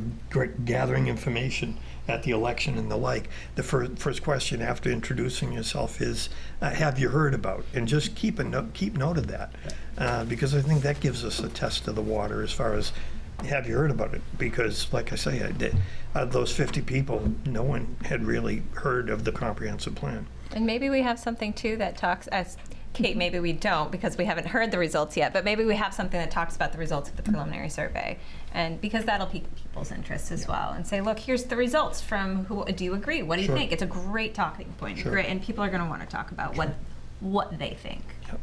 gathering information at the election and the like. The first question after introducing yourself is, have you heard about? And just keep note of that, because I think that gives us a test of the water as far as, have you heard about it? Because, like I say, out of those 50 people, no one had really heard of the comprehensive plan. And maybe we have something too that talks, as Kate, maybe we don't because we haven't heard the results yet, but maybe we have something that talks about the results of the preliminary survey. And because that'll pique people's interest as well and say, look, here's the results from who, do you agree? What do you think? It's a great talking point. Sure. Great, and people are going to want to talk about what they think. Yep.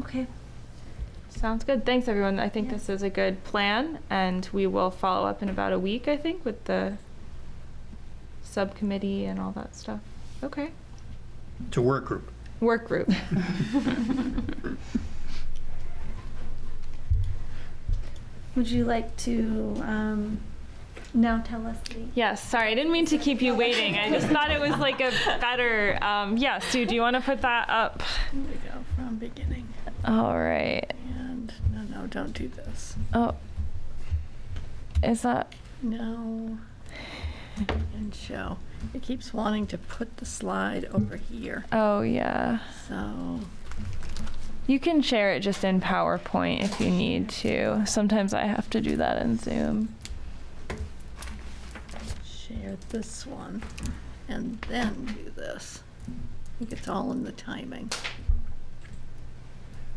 Okay. Sounds good. Thanks, everyone. I think this is a good plan, and we will follow up in about a week, I think, with the subcommittee and all that stuff. Okay. It's a work group. Work group. Would you like to now tell us the... Yes, sorry, I didn't mean to keep you waiting. I just thought it was like a better, Sue, do you want to put that up? Here we go, from beginning. All right. And, no, don't do this. Oh, is that... No. And show. It keeps wanting to put the slide over here. Oh, yeah. So, You can share it just in PowerPoint if you need to. Sometimes I have to do that in Zoom. share this one and then do this. I think it's all in the timing.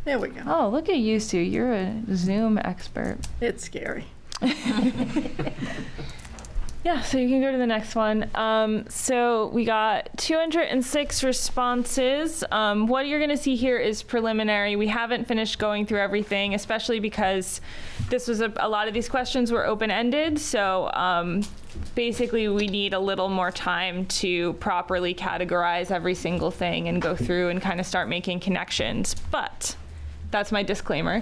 There we go. Oh, look at you, Sue. You're a Zoom expert. It's scary. Yeah, so you can go to the next one. So we got 206 responses. What you're going to see here is preliminary. We haven't finished going through everything, especially because this was a lot of these questions were open-ended. So basically, we need a little more time to properly categorize every single thing and go through and kind of start making connections. But that's my disclaimer.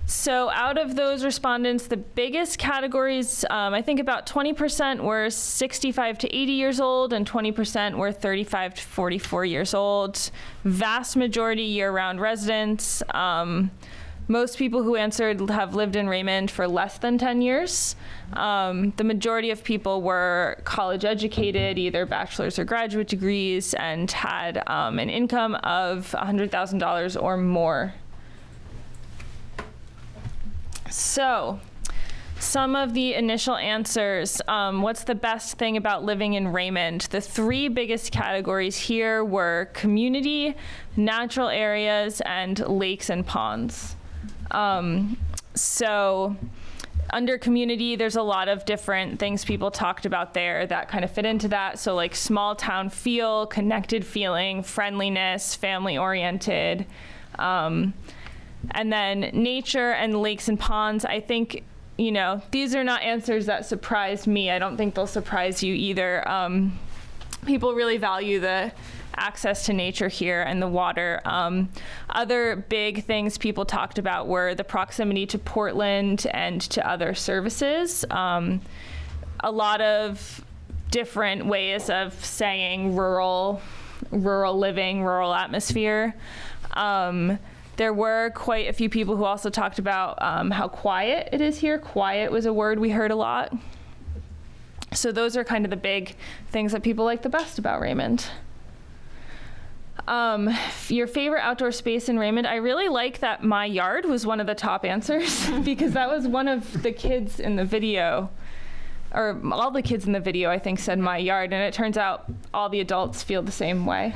So out of those respondents, the biggest categories, I think about 20% were 65 to 80 years old and 20% were 35 to 44 years old. Vast majority year-round residents. Most people who answered have lived in Raymond for less than 10 years. The majority of people were college educated, either bachelor's or graduate degrees, and had an income of $100,000 or more. So, some of the initial answers. What's the best thing about living in Raymond? The three biggest categories here were community, natural areas, and lakes and ponds. So, under community, there's a lot of different things people talked about there that kind of fit into that. So, like small town feel, connected feeling, friendliness, family oriented. And then nature and lakes and ponds, I think, you know, these are not answers that surprised me. I don't think they'll surprise you either. People really value the access to nature here and the water. Other big things people talked about were the proximity to Portland and to other services. A lot of different ways of saying rural living, rural atmosphere. There were quite a few people who also talked about how quiet it is here. Quiet was a word we heard a lot. So those are kind of the big things that people like the best about Raymond. Your favorite outdoor space in Raymond, I really like that my yard was one of the top answers because that was one of the kids in the video, or all the kids in the video, I think, said my yard, and it turns out all the adults feel the same way.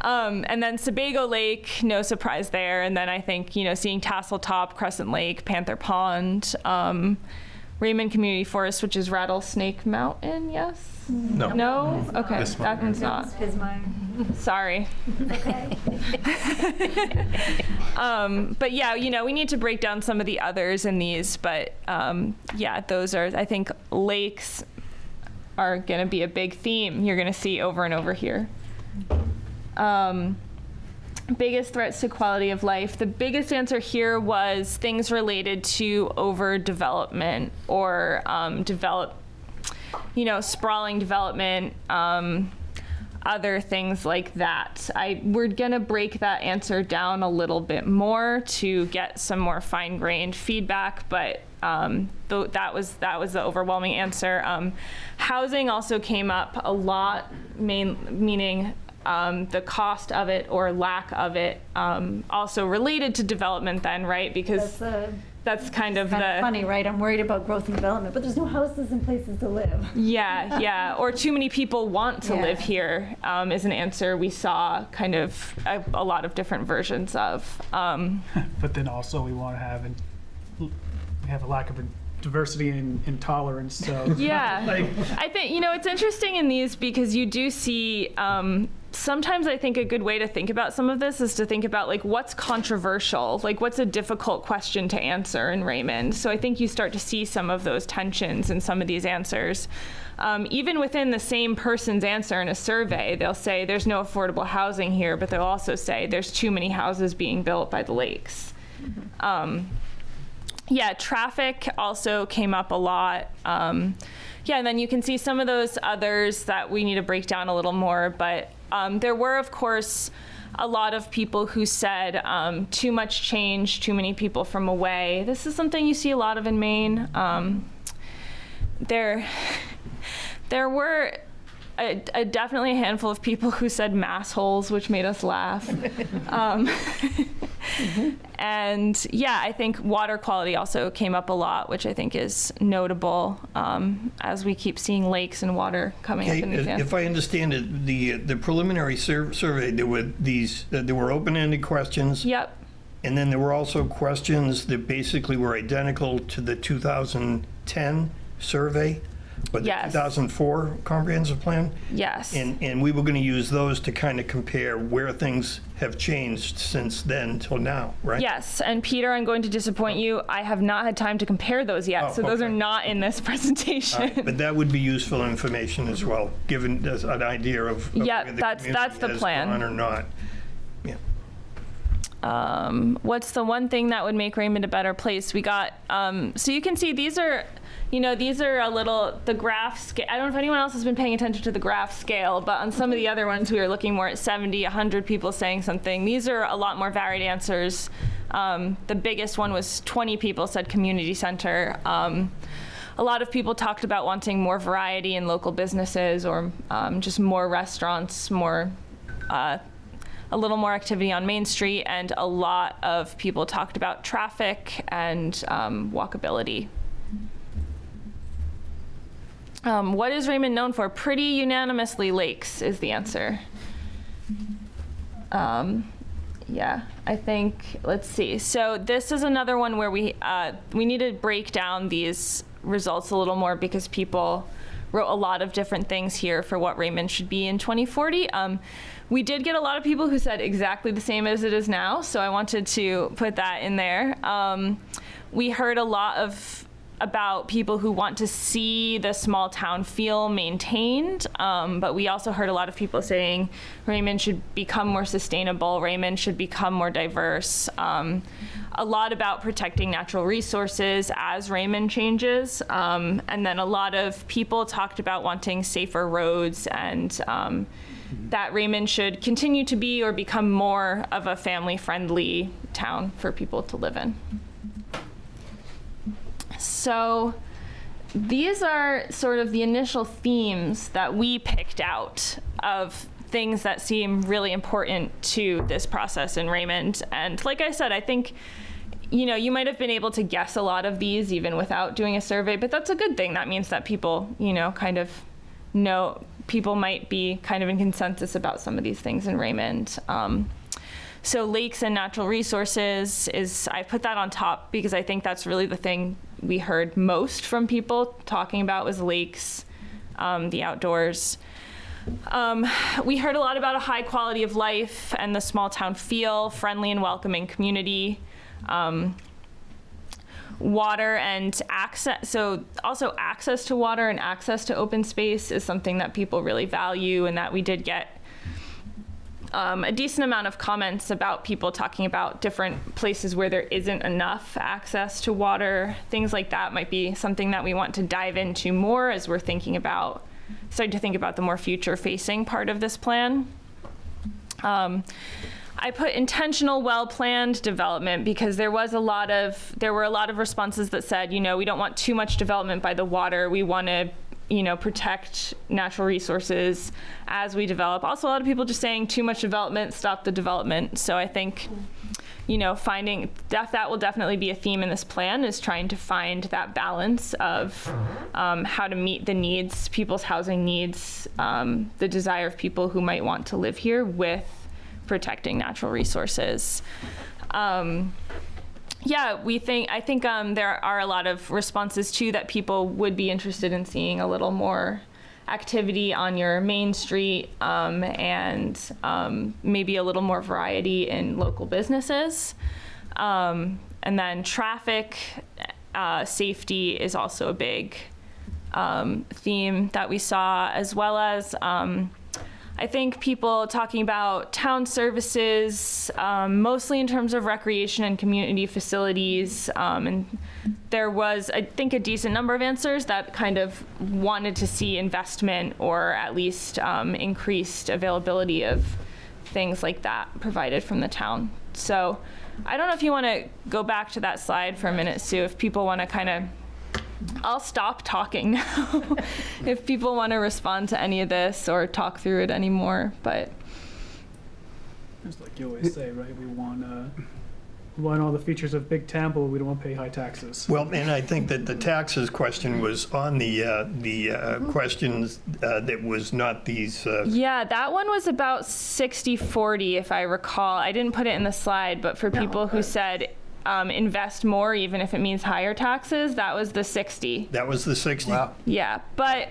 And then Sebago Lake, no surprise there. And then I think, seeing Tassel Top, Crescent Lake, Panther Pond, Raymond Community Forest, which is Rattlesnake Mountain, yes? No. No? Okay, that one's not. Pismire. Sorry. Okay. But yeah, we need to break down some of the others in these, but yeah, those are, I think lakes are gonna be a big theme you're gonna see over and over here. Biggest threats to quality of life. The biggest answer here was things related to overdevelopment or sprawling development, other things like that. We're gonna break that answer down a little bit more to get some more fine-grained feedback, but that was the overwhelming answer. Housing also came up a lot, meaning the cost of it or lack of it, also related to development then, right? Because that's kind of funny, right? I'm worried about growth and development, but there's no houses and places to live. Yeah. Or too many people want to live here is an answer we saw kind of a lot of different versions of. But then also we have a lack of diversity and tolerance. So yeah, I think it's interesting in these because you do see. Sometimes I think a good way to think about some of this is to think about what's controversial, what's a difficult question to answer in Raymond. So I think you start to see some of those tensions in some of these answers. Even within the same person's answer in a survey, they'll say there's no affordable housing here, but they'll also say there's too many houses being built by the lakes. Yeah, traffic also came up a lot. And then you can see some of those others that we need to break down a little more, but there were, of course, a lot of people who said too much change, too many people from away. This is something you see a lot of in Maine. There were definitely a handful of people who said mass holes, which made us laugh. And yeah, I think water quality also came up a lot, which I think is notable as we keep seeing lakes and water coming up in these answers. If I understand it, the preliminary survey, there were open-ended questions. Yep. And then there were also questions that basically were identical to the 2010 survey, but the Yes. 2004 comprehensive plan. Yes. And we were going to use those to kind of compare where things have changed since then till now, right? Yes, and Peter, I'm going to disappoint you. I have not had time to compare those yet, Oh, so those are okay. not in this presentation. But that would be useful information as well, given us an idea of Yeah, where the that's community the has plan. gone or not. What's the one thing that would make Raymond a better place? We got, so you can see these are a little, the graph scale. I don't know if anyone else has been paying attention to the graph scale, but on some of the other ones, we were looking more at 70, 100 people saying something. These are a lot more varied answers. The biggest one was 20 people said community center. A lot of people talked about wanting more variety in local businesses or just more restaurants, a little more activity on Main Street, and a lot of people talked about traffic and walkability. What is Raymond known for? Pretty unanimously, lakes is the answer. Yeah, I think, let's see. So this is another one where we need to break down these results a little more because people wrote a lot of different things here for what Raymond should be in 2040. We did get a lot of people who said exactly the same as it is now, so I wanted to put that in there. We heard a lot of about people who want to see the small town feel maintained, but we also heard a lot of people saying Raymond should become more sustainable, Raymond should become more diverse. A lot about protecting natural resources as Raymond changes, and then a lot of people talked about wanting safer roads and that Raymond should continue to be or become more of a family-friendly town for people to live in. So these are sort of the initial themes that we picked out of things that seem really important to this process in Raymond. And like I said, I think, you know, you might have been able to guess a lot of these even without doing a survey, but that's a good thing. That means that people, you know, kind of know, people might be kind of in consensus about some of these things in Raymond. So lakes and natural resources I put that on top because I think that's really the thing we heard most from people talking about was lakes, the outdoors. We heard a lot about a high quality of life and the small town feel, friendly and welcoming community, water and access. So also access to water and access to open space is something that people really value, and that we did get a decent amount of comments about people talking about different places where there isn't enough access to water. Things like that might be something that we want to dive into more as we're starting to think about the more future-facing part of this plan. I put intentional, well-planned development because there were a lot of responses that said, you know, we don't want too much development by the water. We want to, you know, protect natural resources as we develop. Also, a lot of people just saying too much development, stop the development. So I think, you know, that will definitely be a theme in this plan, is trying to find that balance of how to meet the needs, people's housing needs, the desire of people who might want to live here with protecting natural resources. Yeah, I think there are a lot of responses too that people would be interested in seeing a little more activity on your main street, and maybe a little more variety in local businesses. And then traffic safety is also a big theme that we saw, as well as I think people talking about town services, mostly in terms of recreation and community facilities. And there was, I think, a decent number of answers that kind of wanted to see investment or at least increased availability of things like that provided from the town. So I don't know if you want to go back to that slide for a minute, Sue, if people want to kind of, I'll stop talking now if people want to respond to any of this or talk through it anymore, but. It's like you always say, right? We want all the features of Big Temple. We don't want to pay high taxes. Well, and I think that the taxes question was on the questions that was not these. Yeah, that one was about 60-40, if I recall. I didn't put it in the slide, but for people who said invest more, even if it means higher taxes, that was the 60. That was the 60? Wow. Yeah, but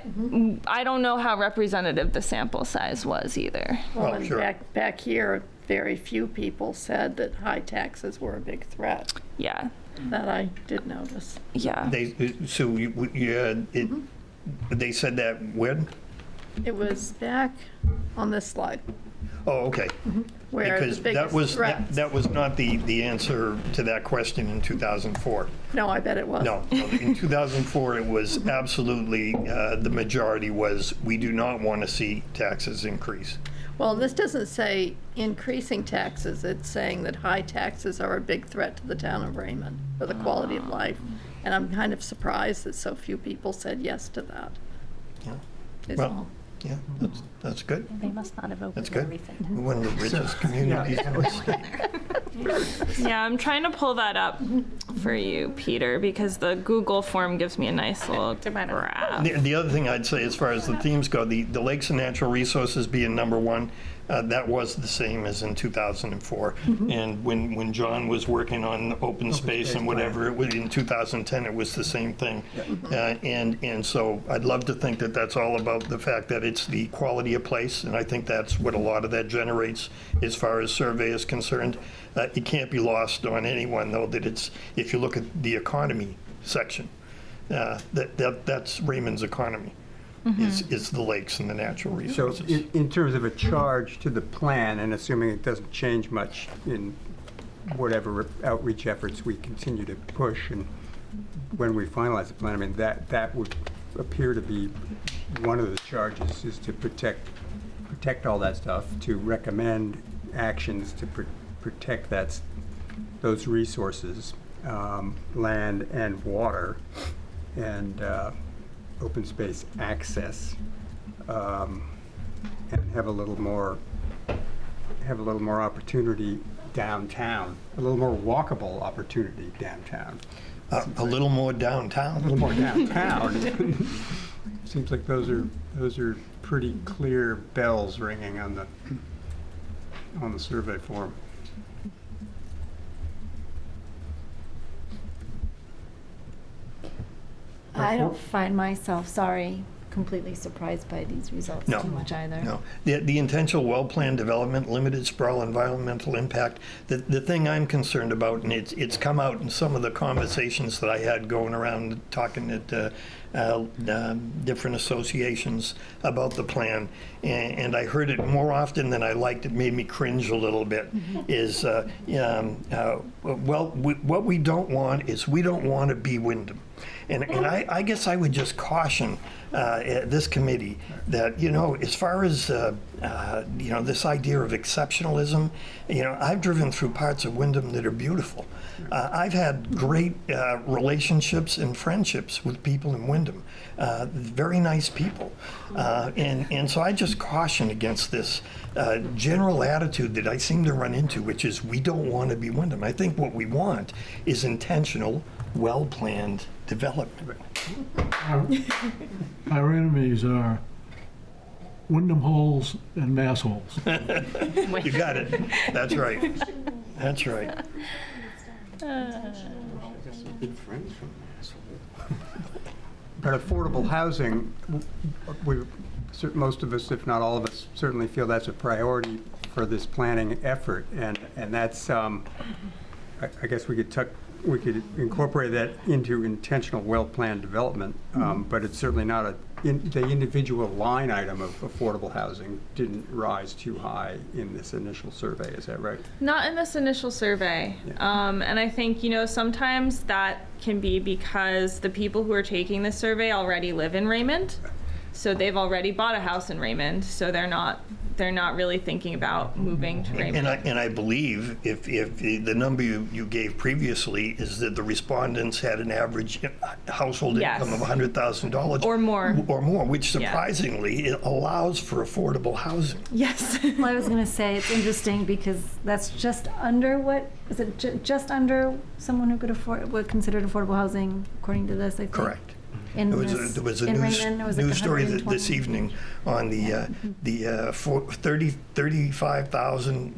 I don't know how representative the sample size was either. Well, Oh, and sure. back here, very few people said that high taxes were a big threat. Yeah, That I did notice. yeah. They said that when? It was back on this slide, Oh, okay. where Because the that biggest was, threats. that was not the answer to that question in 2004. No, I bet it was. No, in 2004, it was absolutely, the majority was, we do not want to see taxes increase. Well, this doesn't say increasing taxes. It's saying that high taxes are a big threat to the town of Raymond for the quality of life. And I'm kind of surprised that so few people said yes to that. Yeah. Is Well, all. Yeah, that's good. They must not have opened That's good. everything. One of the richest communities in the state. Yeah, I'm trying to pull that up for you, Peter, because the Google form gives me a nice little graph. The other thing I'd say, as far as the themes go, the lakes and natural resources being number one, that was the same as in 2004. And when John was working on open space and whatever, it was in 2010, it was the same thing. And so I'd love to think that that's all about the fact that it's the quality of place, and I think that's what a lot of that generates as far as survey is concerned. It can't be lost on anyone, though, that it's, if you look at the economy section, that's Raymond's economy, is the lakes and the natural So resources. in terms of a charge to the plan, and assuming it doesn't change much in whatever outreach efforts we continue to push, and when we finalize the plan, I mean, that would appear to be one of the charges, is to protect all that stuff, to recommend actions to protect those resources, land and water, and open space access, and have a little more opportunity downtown, a little more walkable opportunity downtown. A little more downtown. A little more downtown. Seems like those are pretty clear bells ringing on the survey form. I don't find myself, completely surprised by these results No. too much either. No, the intentional well-planned development, limited sprawl, environmental impact, the thing I'm concerned about, and it's come out in some of the conversations that I had going around talking at different associations about the plan, and I heard it more often than I liked. It made me cringe a little bit, is, what we don't want is, we don't want to be Wyndham. And I guess I would just caution this committee that, as far as, this idea of exceptionalism, I've driven through parts of Wyndham that are beautiful. I've had great relationships and friendships with people in Wyndham, very nice people. And so I just caution against this general attitude that I seem to run into, which is, we don't want to be Wyndham. I think what we want is intentional, well-planned development. Our enemies are Wyndham holes and mass holes. You got it. That's right. That's right. Good friends from But affordable housing, most of us, if not all of us, certainly feel that's a priority for this planning effort, and that's, I guess we could incorporate that into intentional, well-planned development, but it's certainly not the individual line item of affordable housing didn't rise too high in this initial survey, is that right? Not in this initial survey. Yeah. And I think, sometimes that can be because the people who are taking this survey already live in Raymond. So they've already bought a house in Raymond, so they're not really thinking about moving to Raymond. And I believe if the number you gave previously is that the respondents had an average household Yes. income of $100,000 Or more. or more, which surprisingly it allows for affordable housing. Yes. Well, I was going to say, it's interesting because that's just under just under someone who would consider considered affordable housing, according to this, I think? Correct. In There this- was a in news Raymond, it was like news story this 120. evening on the 35,000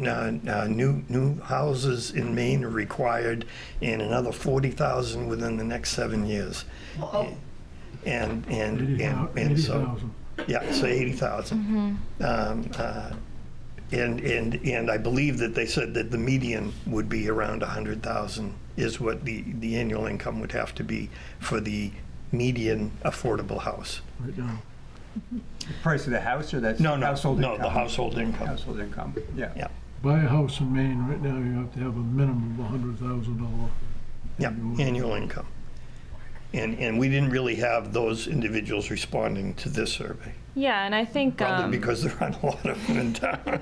new houses in Maine are required, and another 40,000 within the next 7 years. And so, 80,000. yeah, so 80,000. And I believe that they said that the median would be around 100,000 is what the annual income would have to be for the median affordable house. Right now. The price of the house, or that's No, household income? the household income. Household income, yeah. Yeah. Buy a house in Maine, right now you have to have a minimum of $100,000. Yeah, annual income. And we didn't really have those individuals responding to this survey, Yeah, and I think probably because there aren't a lot of them in town.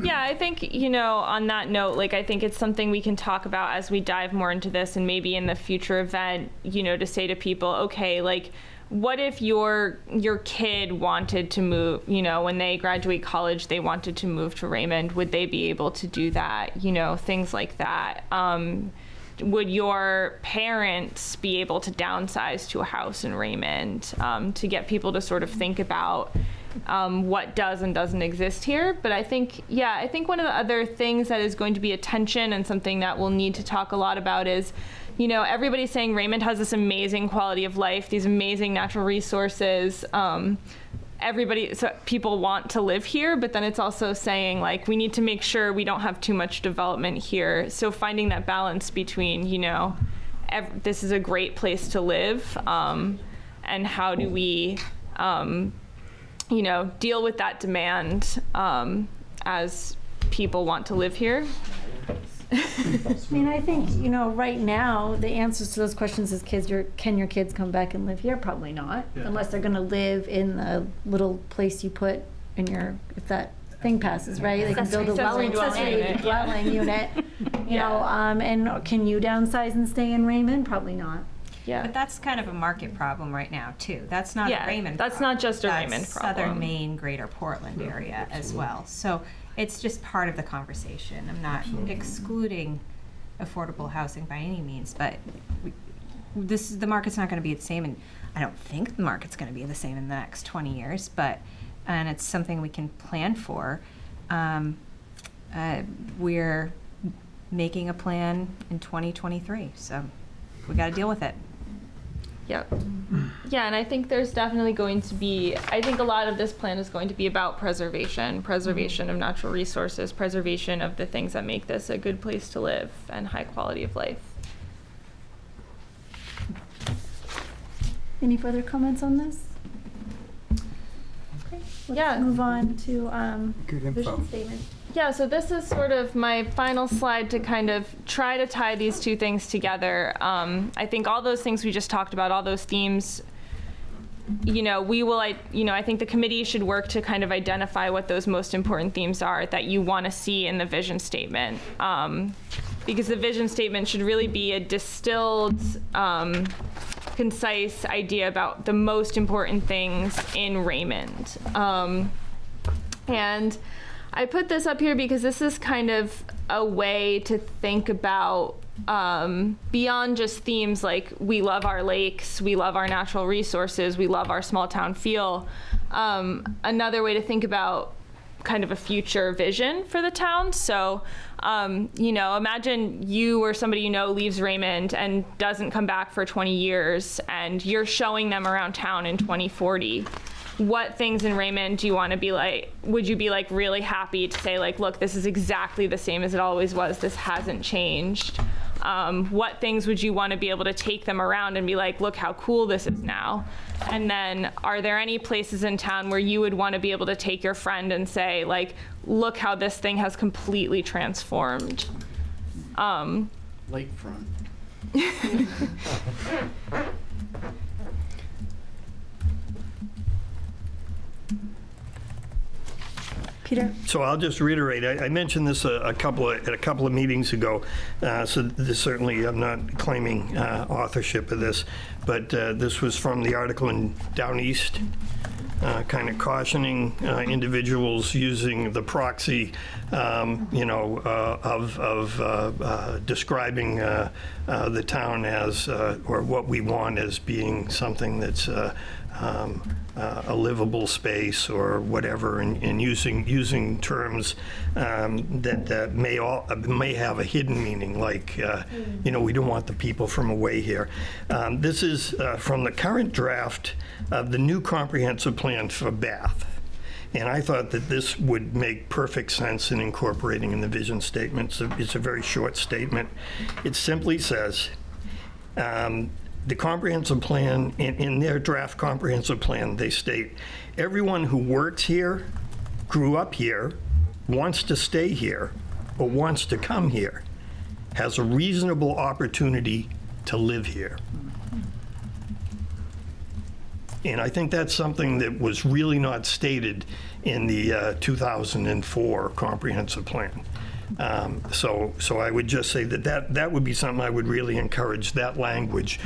yeah, I think, on that note, I think it's something we can talk about as we dive more into this, and maybe in the future event, to say to people, okay, what if your kid wanted to move, when they graduate college, they wanted to move to Raymond, would they be able to do that? Things like that. Would your parents be able to downsize to a house in Raymond, to get people to sort of think about what does and doesn't exist here? But I think one of the other things that is going to be a tension and something that we'll need to talk a lot about is, everybody's saying Raymond has this amazing quality of life, these amazing natural resources. So people want to live here, but then it's also saying we need to make sure we don't have too much development here. So finding that balance between, this is a great place to live, and how do we, deal with that demand as people want to live here. I mean, I think, right now, the answers to those questions is can your kids come back and live here? Probably not, unless they're gonna live in the little place you put in if that thing passes, right? They can build a Accessory dwelling unit, and can you downsize and stay in Raymond? Probably not. Yeah. But that's kind of a market problem right now, too. That's not a Raymond that's problem. not just a That's Raymond problem. Southern Maine, Greater Portland area as well. So it's just part of the conversation. I'm not excluding affordable housing by any means, but the market's not going to be the same, and I don't think the market's going to be the same in the next 20 years, and it's something we can plan for. We're making a plan in 2023, so we got to deal with it. Yep. Yeah, and I think there's definitely going to be, I think a lot of this plan is going to be about preservation of natural resources, preservation of the things that make this a good place to live and high quality of life. Any further comments on this? Okay, let's move on to Good info. vision statement. Yeah, so this is sort of my final slide to kind of try to tie these two things together. I think all those things we just talked about, all those themes, I think the committee should work to kind of identify what those most important themes are that you want to see in the vision statement. Because the vision statement should really be a distilled, concise idea about the most important things in Raymond. And I put this up here because this is kind of a way to think about beyond just themes like we love our lakes, we love our natural resources, we love our small town feel. Another way to think about kind of a future vision for the town. So, imagine you or somebody leaves Raymond and doesn't come back for 20 years, and you're showing them around town in 2040. What things in Raymond do you want to be like? Would you be like really happy to say like, look, this is exactly the same as it always was. This hasn't changed. What things would you want to be able to take them around and be like, look how cool this is now? And then are there any places in town where you would want to be able to take your friend and say like, look how this thing has completely transformed? Lakefront. Peter? So I'll just reiterate, I mentioned this at a couple of meetings ago, so this certainly, I'm not claiming authorship of this, but this was from the article in Down East, kind of cautioning individuals using the proxy, of describing the town as, or what we want as being something that's a livable space or whatever, and using terms that may have a hidden meaning, like we don't want the people from away here. This is from the current draft of the new comprehensive plan for Bath. And I thought that this would make perfect sense in incorporating in the vision statement. It's a very short statement. It simply says, the comprehensive plan, in their draft comprehensive plan, they state, everyone who works here, grew up here, wants to stay here, or wants to come here, has a reasonable opportunity to live here. And I think that's something that was really not stated in the 2004 comprehensive plan. So I would just say that would be something I would really encourage, that language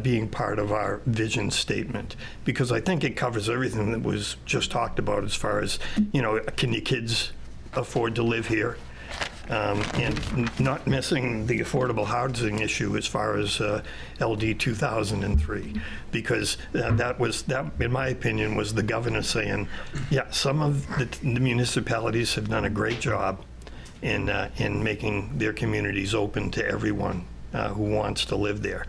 being part of our vision statement, because I think it covers everything that was just talked about as far as, can your kids afford to live here? And not missing the affordable housing issue as far as LD 2003, because that, in my opinion, was the governor saying, yeah, some of the municipalities have done a great job in making their communities open to everyone who wants to live there.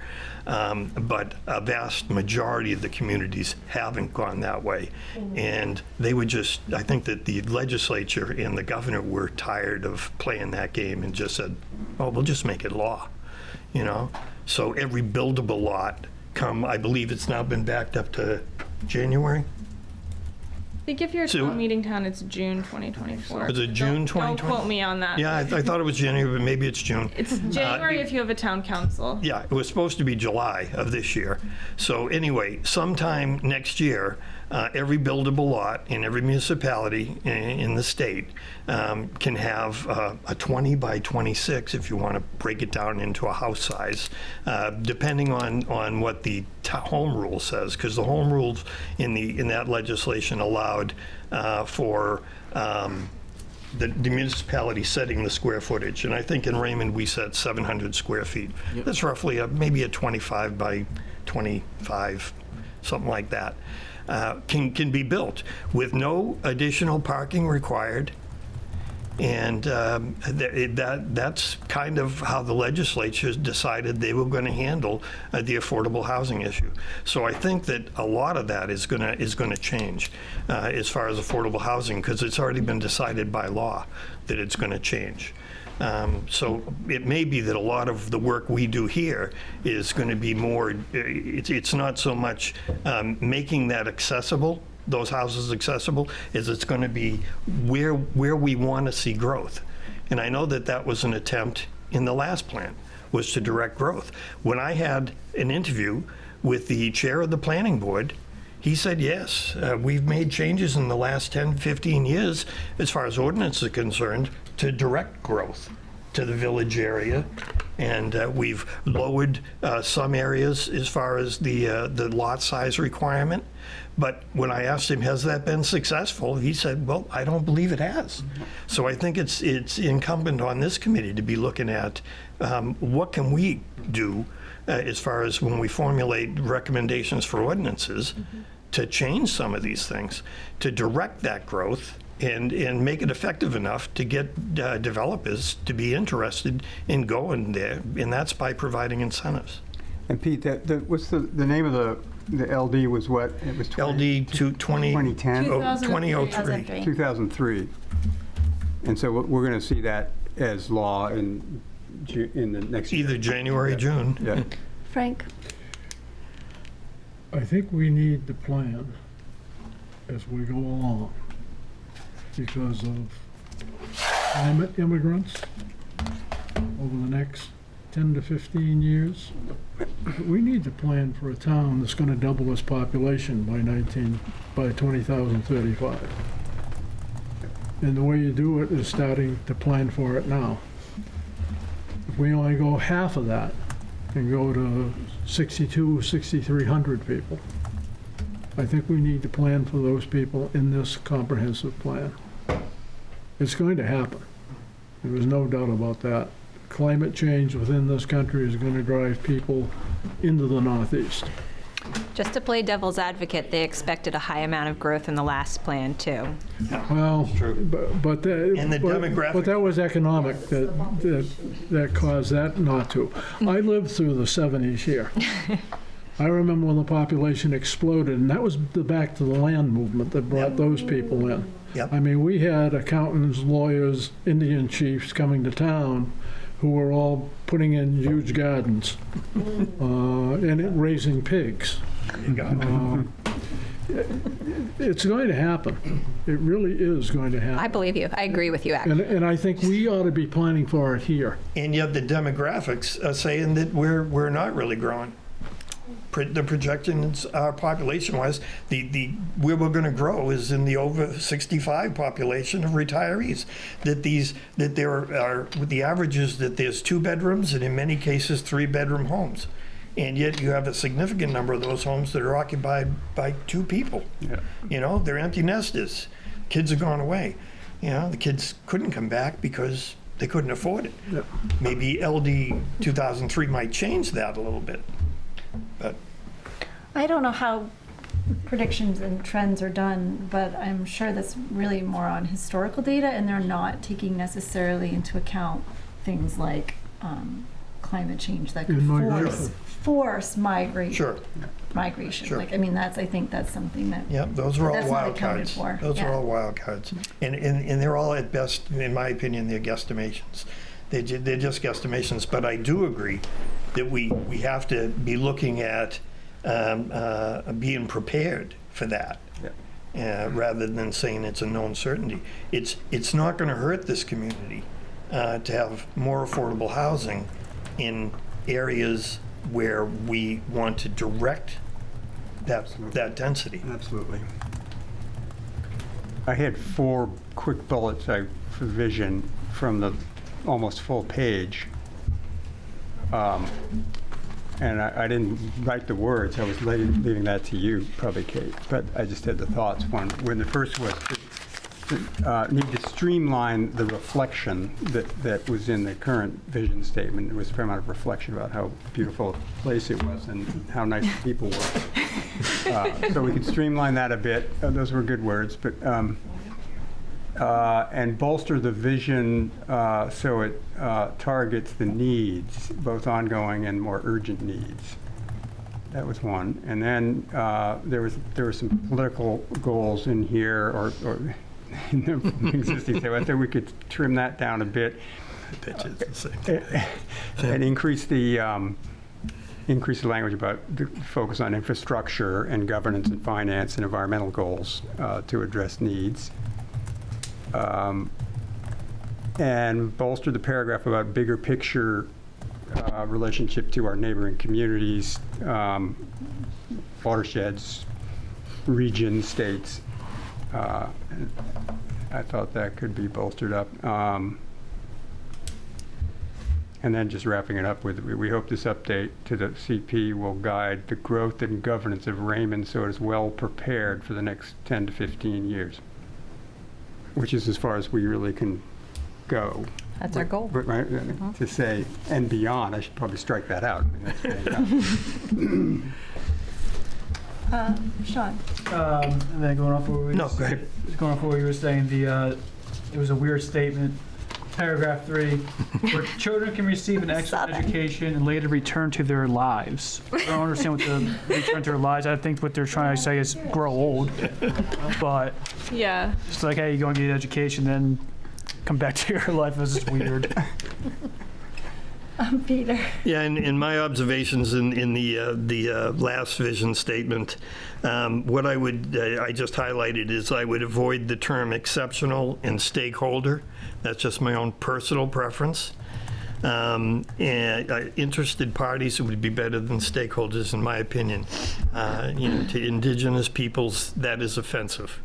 But a vast majority of the communities haven't gone that way. And they would I think that the legislature and the governor were tired of playing that game and just said, oh, we'll just make it law, So every buildable lot I believe it's now been backed up to January? I think if you're a So- town meeting town, it's June 2024. Is it June Don't 2020? quote me on that. Yeah, I thought it was January, but maybe it's June. It's January if you have a town council. Yeah, it was supposed to be July of this year. So anyway, sometime next year, every buildable lot in every municipality in the state can have a 20 by 26, if you want to break it down into a house size, depending on what the home rule says, because the home rules in that legislation allowed for the municipality setting the square footage. And I think in Raymond, we set 700 square feet. Yep. That's roughly maybe a 25 by 25, something like that, can be built with no additional parking required. And that's kind of how the legislature decided they were going to handle the affordable housing issue. So I think that a lot of that is going to change as far as affordable housing, because it's already been decided by law that it's going to change. So it may be that a lot of the work we do here is going to be more, it's not so much making that accessible, those houses accessible, as it's going to be where we want to see growth. And I know that was an attempt in the last plan, was to direct growth. When I had an interview with the chair of the planning board, he said, yes, we've made changes in the last 10, 15 years, as far as ordinance is concerned, to direct growth to the village area. And we've lowered some areas as far as the lot size requirement. But when I asked him, has that been successful? He said, well, I don't believe it has. So I think it's incumbent on this committee to be looking at what can we do as far as when we formulate recommendations for ordinances to change some of these things, to direct that growth and make it effective enough to get developers to be interested in going there. And that's by providing incentives. And Pete, what's the name of the LD was what? It was LD 2010? 2003. 2003. And so we're going to see that as law in the next year. Either January or June. Yeah. Frank? I think we need the plan as we go along because of climate immigrants over the next 10 to 15 years. We need to plan for a town that's going to double its population by 2035. And the way you do it is starting to plan for it now. If we only go half of that and go to 6,300 people, I think we need to plan for those people in this comprehensive plan. It's going to happen. There is no doubt about that. Climate change within this country is going to drive people into the Northeast. Just to play devil's advocate, they expected a high amount of growth in the last plan, too. Well, but And the demographic- but that was economic that caused that not to. I lived through the 70s here. I remember when the population exploded, and that was the back to the land movement that brought those people in. Yep. I mean, we had accountants, lawyers, Indian chiefs coming to town who were all putting in huge gardens and raising pigs. It's going to happen. It really is going to happen. I believe you. I agree with you, actually. And I think we ought to be planning for it here. And yet the demographics are saying that we're not really growing. The projections are population-wise, where we're going to grow is in the over 65 population of retirees. That there are the average is that there's 2 bedrooms and in many cases 3-bedroom homes, and yet you have a significant number of those homes that are occupied by 2 people. Yeah. You know, they're empty nesters. Kids have gone away. You know, the kids couldn't come back because they couldn't afford it. Yep. Maybe LD 2003 might change that a little bit. But I don't know how predictions and trends are done, but I'm sure that's really more on historical data, and they're not taking necessarily into account things like climate change that could And migration. force migration. sure. Migration. Sure. Like, I mean, I think that's something that. Yeah, those are all That's not wild accounted cards. for, Those yeah. are all wild cards. And they're all at best, in my opinion, they're guesstimations. They're just guesstimations, but I do agree that we have to be looking at being prepared for that. Rather than saying it's a known certainty. It's not going to hurt this community to have more affordable housing in areas where we want to direct that density. Absolutely. I had 4 quick bullets for vision from the almost full page. And I didn't write the words. I was leaving that to you, probably, Kate. But I just had the thoughts. When the first was need to streamline the reflection that was in the current vision statement. There was a fair amount of reflection about how beautiful a place it was and how nice the people were. So we could streamline that a bit. Those were good words. But and bolster the vision so it targets the needs, both ongoing and more urgent needs. That was one. And then there were some political goals in here, or in the existing. So I think we could trim that down a bit. And increase the language about the focus on infrastructure and governance and finance and environmental goals to address needs. And bolster the paragraph about bigger picture relationship to our neighboring communities, watersheds, regions, states. I thought that could be bolstered up. And then just wrapping it up with, we hope this update to the CP will guide the growth and governance of Raymond so it is well prepared for the next 10 to 15 years. Which is as far as we really can go. That's our goal. Right, to say, and beyond, I should probably strike that out. I mean, Sean? And then going off what we No, go ahead. Going off what you were saying, it was a weird statement. Paragraph 3, where children can receive an excellent education and later return to their lives. I don't understand what the return to their lives. I think what they're trying to say is grow old. But Yeah. it's like, hey, you go and get an education, then come back to your life. This is weird. Peter? Yeah, in my observations in the last vision statement, what I just highlighted is I would avoid the term exceptional and stakeholder. That's just my own personal preference. And interested parties would be better than stakeholders, in my opinion. To indigenous peoples, that is offensive.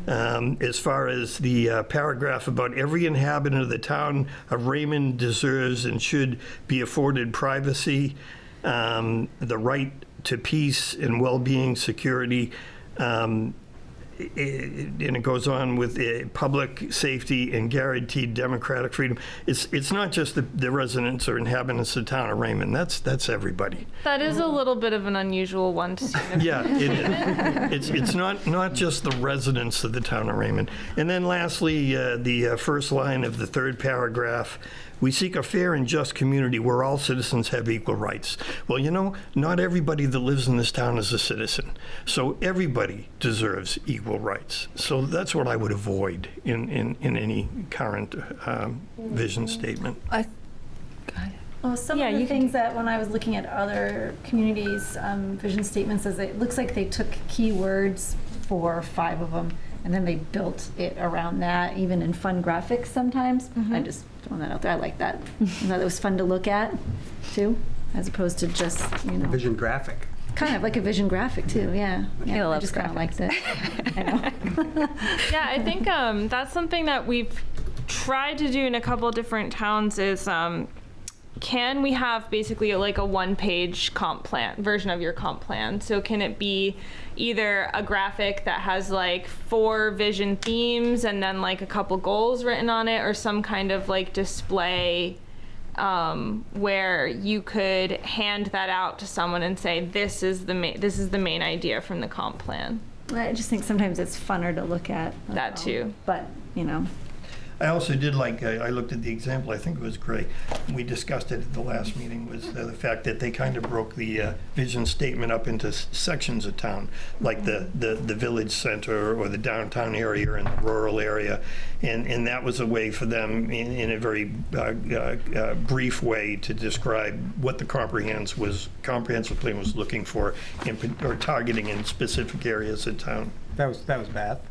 As far as the paragraph about every inhabitant of the town of Raymond deserves and should be afforded privacy, the right to peace and well-being, security, and it goes on with public safety and guaranteed democratic freedom. It's not just the residents or inhabitants of the town of Raymond. That's everybody. That is a little bit of an unusual one to see. Yeah, it is. It's not just the residents of the town of Raymond. And then lastly, the first line of the third paragraph, we seek a fair and just community where all citizens have equal rights. Well, not everybody that lives in this town is a citizen. So everybody deserves equal rights. So that's what I would avoid in any current vision statement. Well, some of the things that when I was looking at other communities' vision statements, is it looks like they took keywords for 5 of them, and then they built it around that, even in fun graphics sometimes. I'm just throwing that out there. I like that. I thought it was fun to look at, too, as opposed to just, vision graphic. kind of like a vision graphic, too, yeah. Kayla I loves just kind of liked it. I know. Yeah, I think that's something that we've tried to do in a couple different towns is can we have basically like a one-page comp plan version of your comp plan? So can it be either a graphic that has like 4 vision themes and then like a couple goals written on it, or some kind of like display where you could hand that out to someone and say, this is the main idea from the comp plan. I just think sometimes it's funner to look at. That too. But, I also did like, I looked at the example, I think it was Gray, we discussed it at the last meeting, was the fact that they kind of broke the vision statement up into sections of town, like the village center or the downtown area and the rural area. And that was a way for them, in a very brief way, to describe what the comprehensive plan was looking for, or targeting in specific areas of town. That was Bath.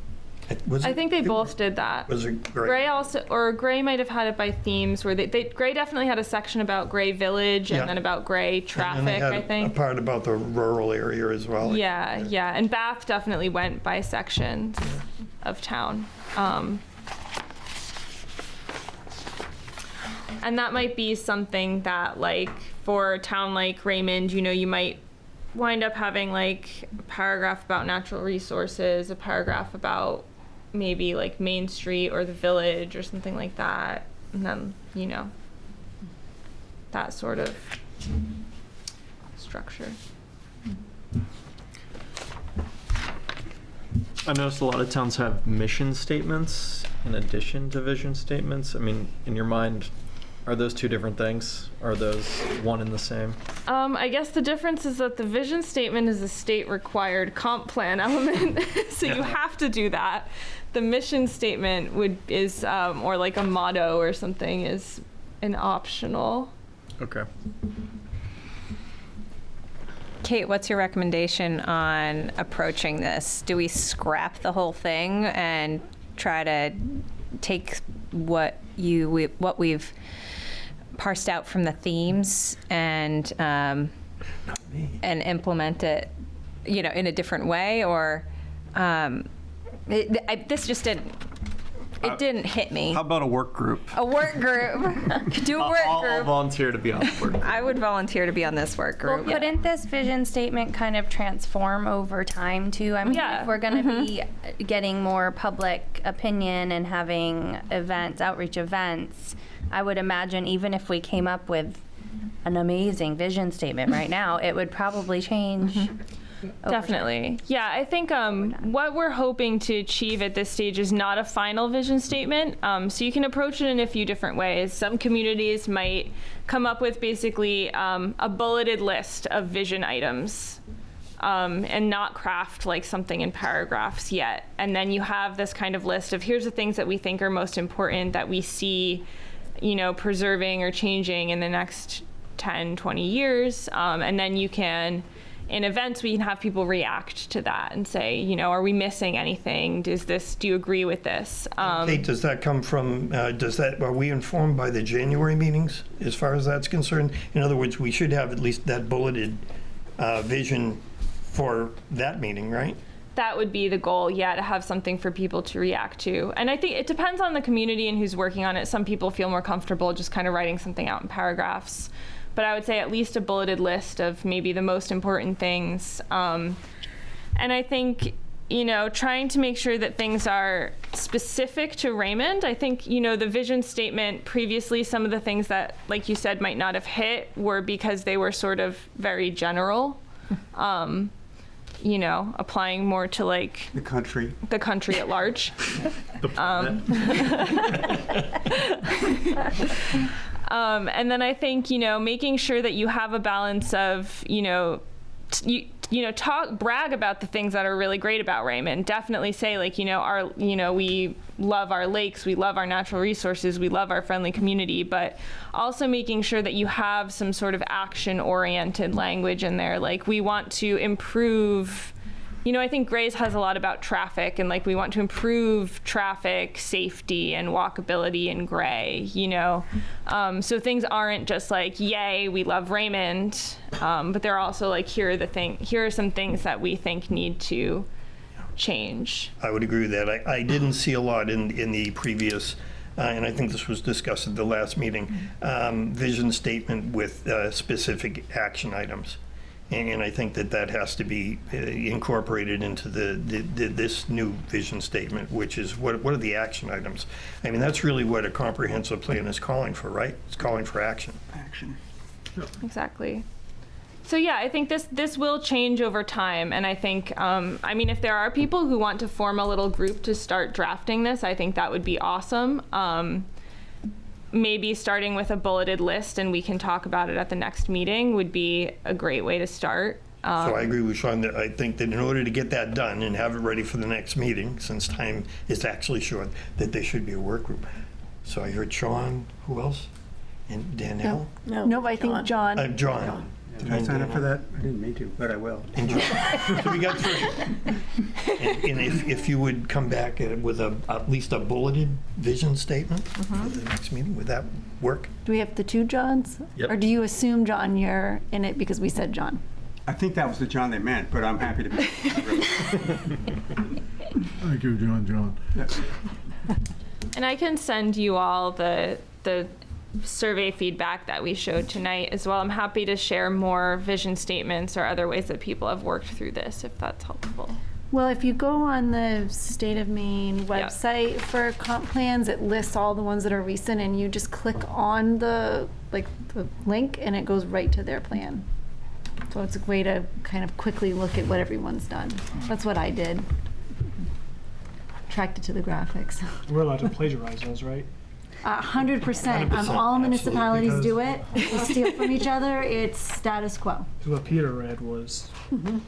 I think they both did that. Was it Gray? Gray also, or Gray might have had it by themes, where Gray definitely had a section about Gray Village and Yeah. then about Gray And traffic, then they had I a think. part about the rural area as well. Yeah, yeah, and Bath definitely went by sections of town. And that might be something that, like, for a town like Raymond, you know, you might wind up having like a paragraph about natural resources, a paragraph about maybe like Main Street or the village or something like that, and then, you know, that sort of structure. I noticed a lot of towns have mission statements in addition to vision statements. I mean, in your mind, are those two different things? Are those one and the same? I guess the difference is that the vision statement is a state-required comp plan element, so you have to do that. The mission statement is or like a motto or something, is an optional. Okay. Kate, what's your recommendation on approaching this? Do we scrap the whole thing and try to take what we've parsed out from the themes and implement it, you know, in a different way, or this just didn't hit me. How about a work group? A work group. Do a work I'll group. volunteer to be on the work group. I would volunteer to be on this work Well, group. couldn't this vision statement kind of transform over time too? I mean, Yeah. if we're going to be getting more public opinion and having events, outreach events, I would imagine even if we came up with an amazing vision statement right now, it would probably change. over Definitely. Yeah, I think what we're hoping to achieve at this stage is not a final vision statement. So you can approach it in a few different ways. Some communities might come up with basically a bulleted list of vision items and not craft like something in paragraphs yet. And then you have this kind of list of here's the things that we think are most important that we see, you know, preserving or changing in the next 10, 20 years. And then you can, in events, we can have people react to that and say, you know, are we missing anything? Do you agree with this? Kate, does that come from, are we informed by the January meetings as far as that's concerned? In other words, we should have at least that bulleted vision for that meeting, right? That would be the goal, yeah, to have something for people to react to. And I think it depends on the community and who's working on it. Some people feel more comfortable just kind of writing something out in paragraphs. But I would say at least a bulleted list of maybe the most important things. And I think, you know, trying to make sure that things are specific to Raymond. I think, you know, the vision statement previously, some of the things that, like you said, might not have hit were because they were sort of very general. You know, applying more to like The country. the country at large. And then I think, you know, making sure that you have a balance of, you know, brag about the things that are really great about Raymond. Definitely say like, we love our lakes, we love our natural resources, we love our friendly community, but also making sure that you have some sort of action-oriented language in there. Like we want to improve, you know, I think Gray's has a lot about traffic and like we want to improve traffic safety and walkability in Gray, you know. So things aren't just like, yay, we love Raymond, but they're also like, here are some things that we think need to change. I would agree with that. I didn't see a lot in the previous, and I think this was discussed at the last meeting, vision statement with specific action items. And I think that has to be incorporated into this new vision statement, which is what are the action items? I mean, that's really what a comprehensive plan is calling for, right? It's calling for action. Action. Exactly. So yeah, I think this will change over time, and I think, I mean, if there are people who want to form a little group to start drafting this, I think that would be awesome. Maybe starting with a bulleted list, and we can talk about it at the next meeting, would be a great way to start. So I agree with Sean that I think that in order to get that done and have it ready for the next meeting, since time is actually short, that there should be a work group. So I heard Sean, who else? And Danielle? No, I think John. John. Did I sign up for that? I didn't mean to, but I will. And John. So we got three. And if you would come back with at least a bulleted vision statement for the next meeting, would that work? Do we have the two Johns? Yep. Or do you assume, John, you're in it because we said John? I think that was the John they meant, but I'm happy to be. Thank you, John. Yes. And I can send you all the survey feedback that we showed tonight as well. I'm happy to share more vision statements or other ways that people have worked through this, if that's helpful. Well, if you go on the State of Maine website for comp plans, it lists all the ones that are recent, and you just click on the link, and it goes right to their plan. So it's a way to kind of quickly look at what everyone's done. That's what I did. Tracked it to the graphics. We're allowed to plagiarize those, right? 100%. All municipalities do it. We steal from each other. It's status quo. So what Peter read was, I'm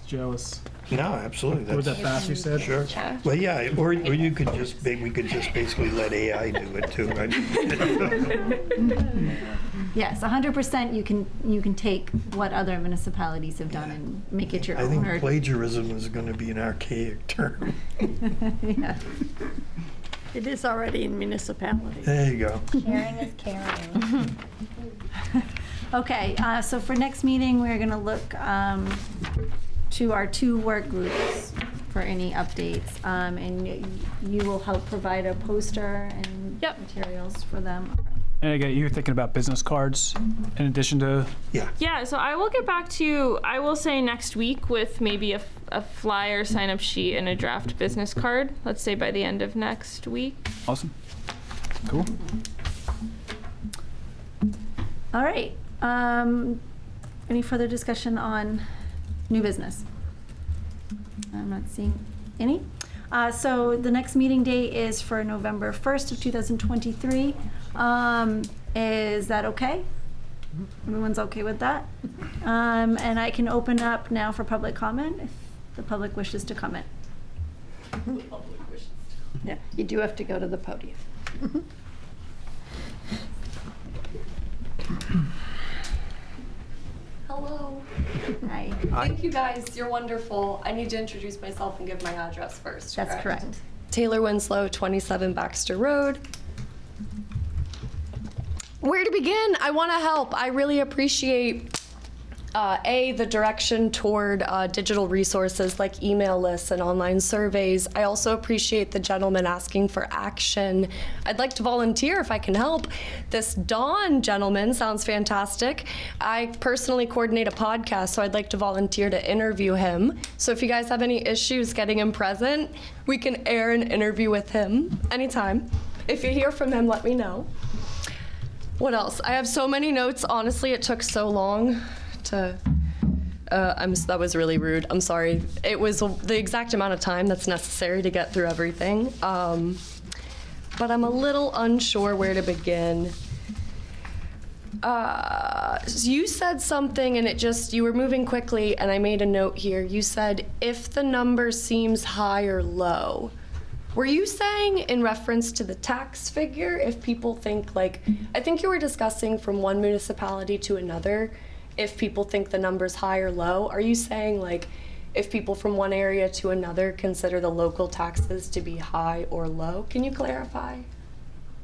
jealous. No, absolutely. Was that fast you said? Sure. Well, yeah, or you could just, we could just basically let AI do it too, right? Yes, 100% you can take what other municipalities have done and make it your I own. think plagiarism is going to be an archaic term. Yeah. It is already in municipalities. There you go. Sharing is caring. Okay, so for next meeting, we're going to look to our 2 work groups for any updates. And you will help provide a poster and materials for them. And again, you're thinking about business cards in addition to. Yeah, so I will get back to you, I will say next week, with maybe a flyer, sign-up sheet, and a draft business card. Let's say by the end of next week. Awesome. Cool. All right. Any further discussion on new business? I'm not seeing any. So the next meeting date is for November 1st of 2023. Is that okay? Everyone's okay with that? And I can open up now for public comment if the public wishes to comment. Yeah, you do have to go to the podium. Hello. Hi. Thank you guys. You're wonderful. I need to introduce myself and give my address first. That's correct. Taylor Winslow, 27 Baxter Road. Where to begin? I want to help. I really appreciate the direction toward digital resources like email lists and online surveys. I also appreciate the gentleman asking for action. I'd like to volunteer if I can help. This Don gentleman sounds fantastic. I personally coordinate a podcast, so I'd like to volunteer to interview him. So if you guys have any issues getting him present, we can air an interview with him anytime. If you hear from him, let me know. What else? I have so many notes. Honestly, it took so long to, that was really rude. I'm sorry. It was the exact amount of time that's necessary to get through everything. But I'm a little unsure where to begin. You said something and you were moving quickly, and I made a note here. You said, if the number seems high or low. Were you saying in reference to the tax figure, if people think I think you were discussing from one municipality to another, if people think the number's high or low? Are you saying if people from one area to another consider the local taxes to be high or low? Can you clarify?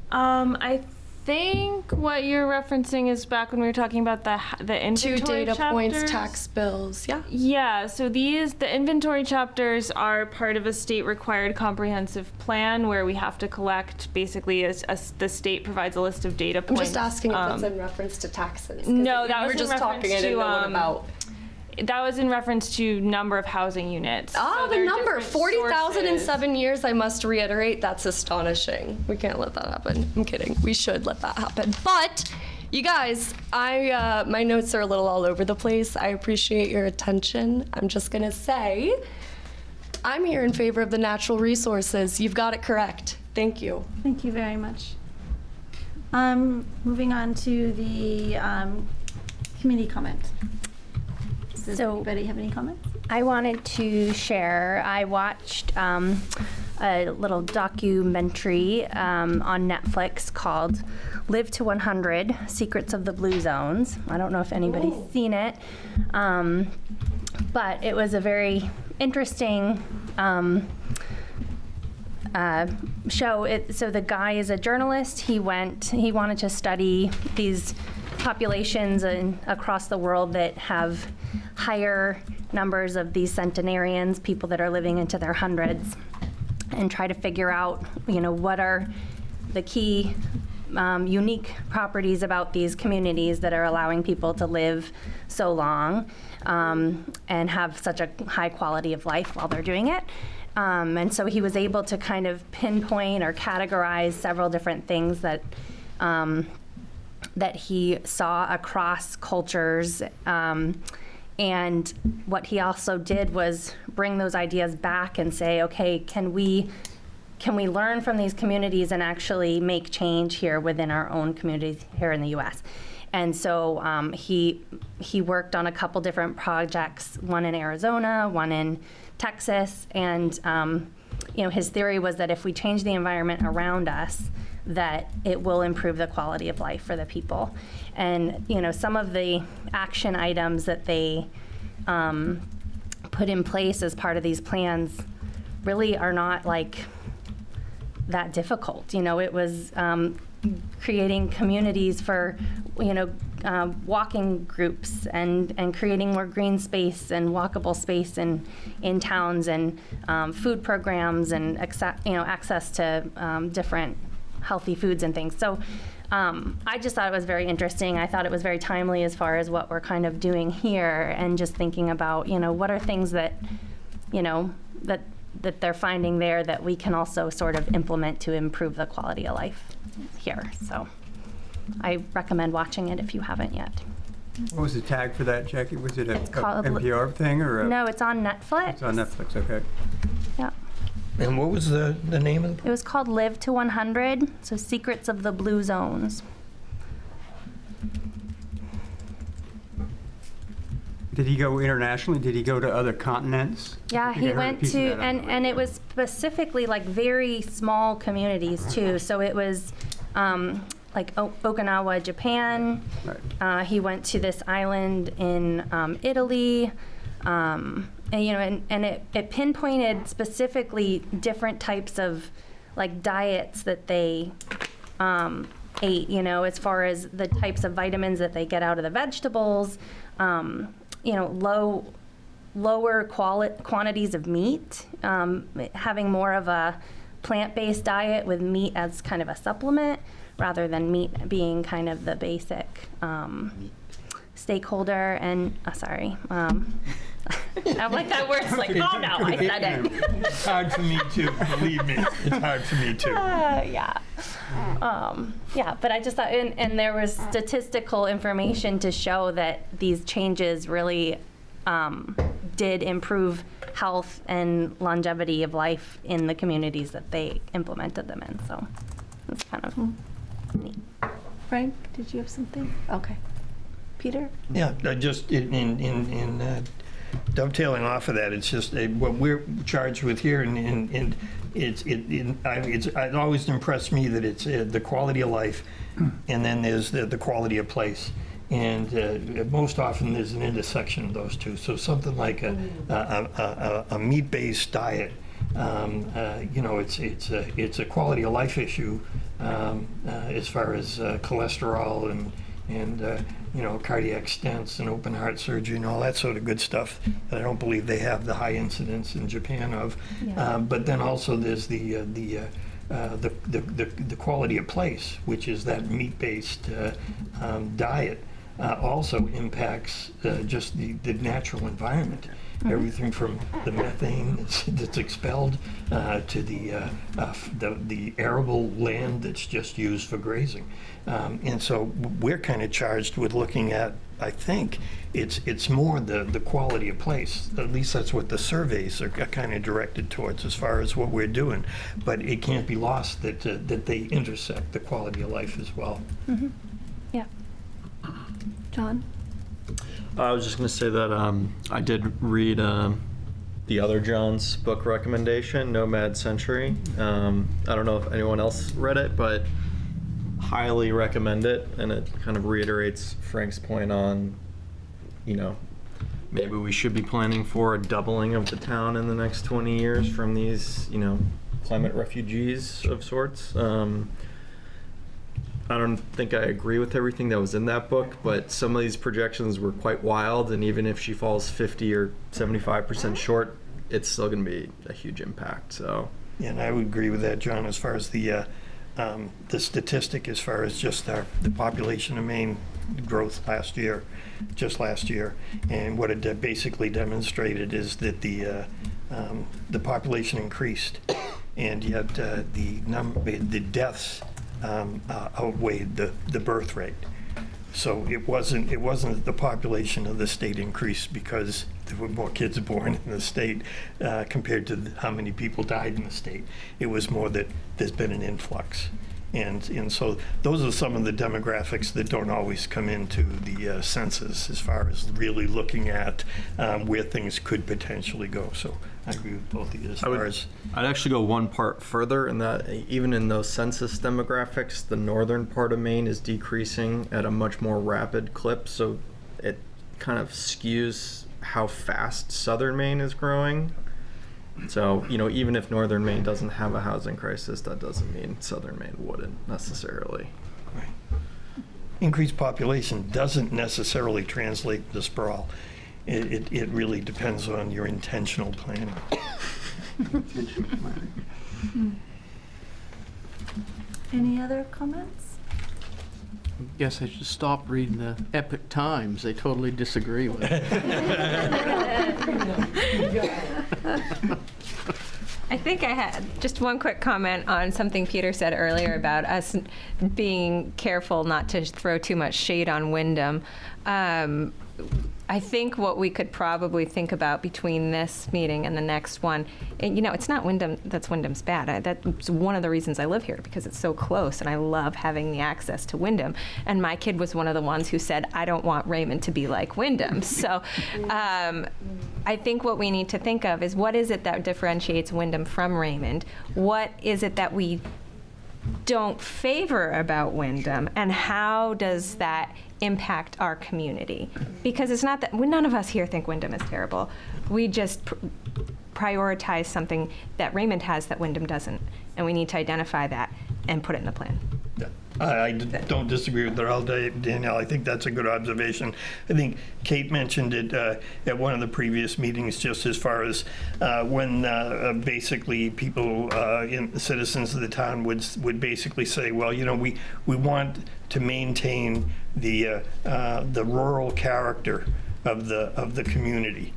I think what you're referencing is back when we were talking about the inventory 2 data chapters. points, tax bills, yeah? Yeah, so the inventory chapters are part of a state-required comprehensive plan where we have to collect, basically, the state provides a list of data I'm points. just asking if it's in reference to taxes. 'cause No, that was we were just in talking. I reference didn't know what to, about. That was in reference to number of housing units. Ah, So the there are number, different 40,000 in sources. 7 years, I must reiterate, that's astonishing. We can't let that happen. I'm kidding. We should let that happen. But You guys, my notes are a little all over the place. I appreciate your attention. I'm just gonna say, I'm here in favor of the natural resources. You've got it correct. Thank you. Thank you very much. Moving on to the committee comment. Does anybody have any comments? I wanted to share, I watched a little documentary on Netflix called Live to 100, Secrets of the Blue Zones. I don't know if anybody's seen it, but it was a very interesting show. So the guy is a journalist. He wanted to study these populations across the world that have higher numbers of these centenarians, people that are living into their hundreds, and try to figure out, what are the key unique properties about these communities that are allowing people to live so long and have such a high quality of life while they're doing it. And so he was able to kind of pinpoint or categorize several different things that that he saw across cultures. And what he also did was bring those ideas back and say, okay, can we learn from these communities and actually make change here within our own communities here in the U.S.? And so he worked on a couple different projects, one in Arizona, one in Texas, and his theory was that if we change the environment around us, that it will improve the quality of life for the people. And some of the action items that they put in place as part of these plans really are not like that difficult. It was creating communities for walking groups and creating more green space and walkable space in towns, and food programs, and access to different healthy foods and things. So I just thought it was very interesting. I thought it was very timely as far as what we're kind of doing here, and just thinking about, what are things that, that they're finding there that we can also sort of implement to improve the quality of life here. So I recommend watching it if you haven't yet. What was the tag for that, Jackie? Was it a called- NPR thing or a? No, it's on Netflix. It's on Netflix, okay. Yeah. And what was the name of it? It was called Live to 100, so Secrets of the Blue Zones. Did he go internationally? Did he go to other continents? Yeah, I think I he heard a went piece of to, that on the and it was specifically like very small communities too. So it was like Okinawa, Japan. Right. He went to this island in Italy. And it pinpointed specifically different types of like diets that they ate, as far as the types of vitamins that they get out of the vegetables, lower quantities of meat, having more of a plant-based diet with meat as kind of a supplement rather than meat being kind of the basic stakeholder. And I'm like, that word's like, oh no, I said it. It's hard for me too, believe me. It's hard for me too. Yeah. But I just thought, and there was statistical information to show that these changes really did improve health and longevity of life in the communities that they implemented them in. So it's kind of neat. Frank, did you have something? Okay. Peter? Yeah, just in dovetailing off of that, it's just what we're charged with here, and it always impressed me that it's the quality of life, and then there's the quality of place, and most often there's an intersection of those two. So something like a meat-based diet, it's a quality of life issue as far as cholesterol and cardiac stents and open heart surgery and all that sort of good stuff that I don't believe they have the high incidence in Japan of. Yeah. But then also there's the quality of place, which is that meat-based diet, also impacts just the natural environment. everything from the methane that's expelled to the arable land that's just used for grazing. And so we're kind of charged with looking at, I think, it's more the quality of place. At least that's what the surveys are kind of directed towards as far as what we're doing. But it can't be lost that they intersect the quality of life as well. Yeah. John? I was just going to say that I did read the other John's book recommendation, Nomad Century. I don't know if anyone else read it, but highly recommend it. And it kind of reiterates Frank's point on, maybe we should be planning for a doubling of the town in the next 20 years from these, climate refugees of sorts. I don't think I agree with everything that was in that book, but some of these projections were quite wild, and even if she falls 50 or 75% short, it's still going to be a huge impact. So, Yeah, and I would agree with that, John, as far as the statistic, as far as just the population of Maine growth just last year, and what it basically demonstrated is that the population increased, and yet the deaths outweighed the birth rate. So it wasn't that the population of the state increased because there were more kids born in the state compared to how many people died in the state. It was more that there's been an influx. And so those are some of the demographics that don't always come into the census as far as really looking at where things could potentially go. So I agree with both of you as far as... I'd actually go one part further in that even in those census demographics, the northern part of Maine is decreasing at a much more rapid clip. So it kind of skews how fast southern Maine is growing. So, even if northern Maine doesn't have a housing crisis, that doesn't mean southern Maine wouldn't necessarily. Right. Increased population doesn't necessarily translate to sprawl. It really depends on your intentional planning. Any other comments? Guess I should stop reading the Epic Times. They totally disagree with it. I think I had just one quick comment on something Peter said earlier about us being careful not to throw too much shade on Wyndham. I think what we could probably think about between this meeting and the next one, and, it's not Wyndham that's Wyndham's bad. That's one of the reasons I live here, because it's so close and I love having the access to Wyndham. And my kid was one of the ones who said, I don't want Raymond to be like Wyndham. So I think what we need to think of is, what is it that differentiates Wyndham from Raymond? What is it that we don't favor about Wyndham, and how does that impact our community? Because it's not that none of us here think Wyndham is terrible. We just prioritize something that Raymond has that Wyndham doesn't, and we need to identify that and put it in the plan. Yeah. I don't disagree with that all day, Danielle. I think that's a good observation. I think Kate mentioned it at one of the previous meetings, just as far as when basically people, citizens of the town would basically say, well, we want to maintain the rural character of the community,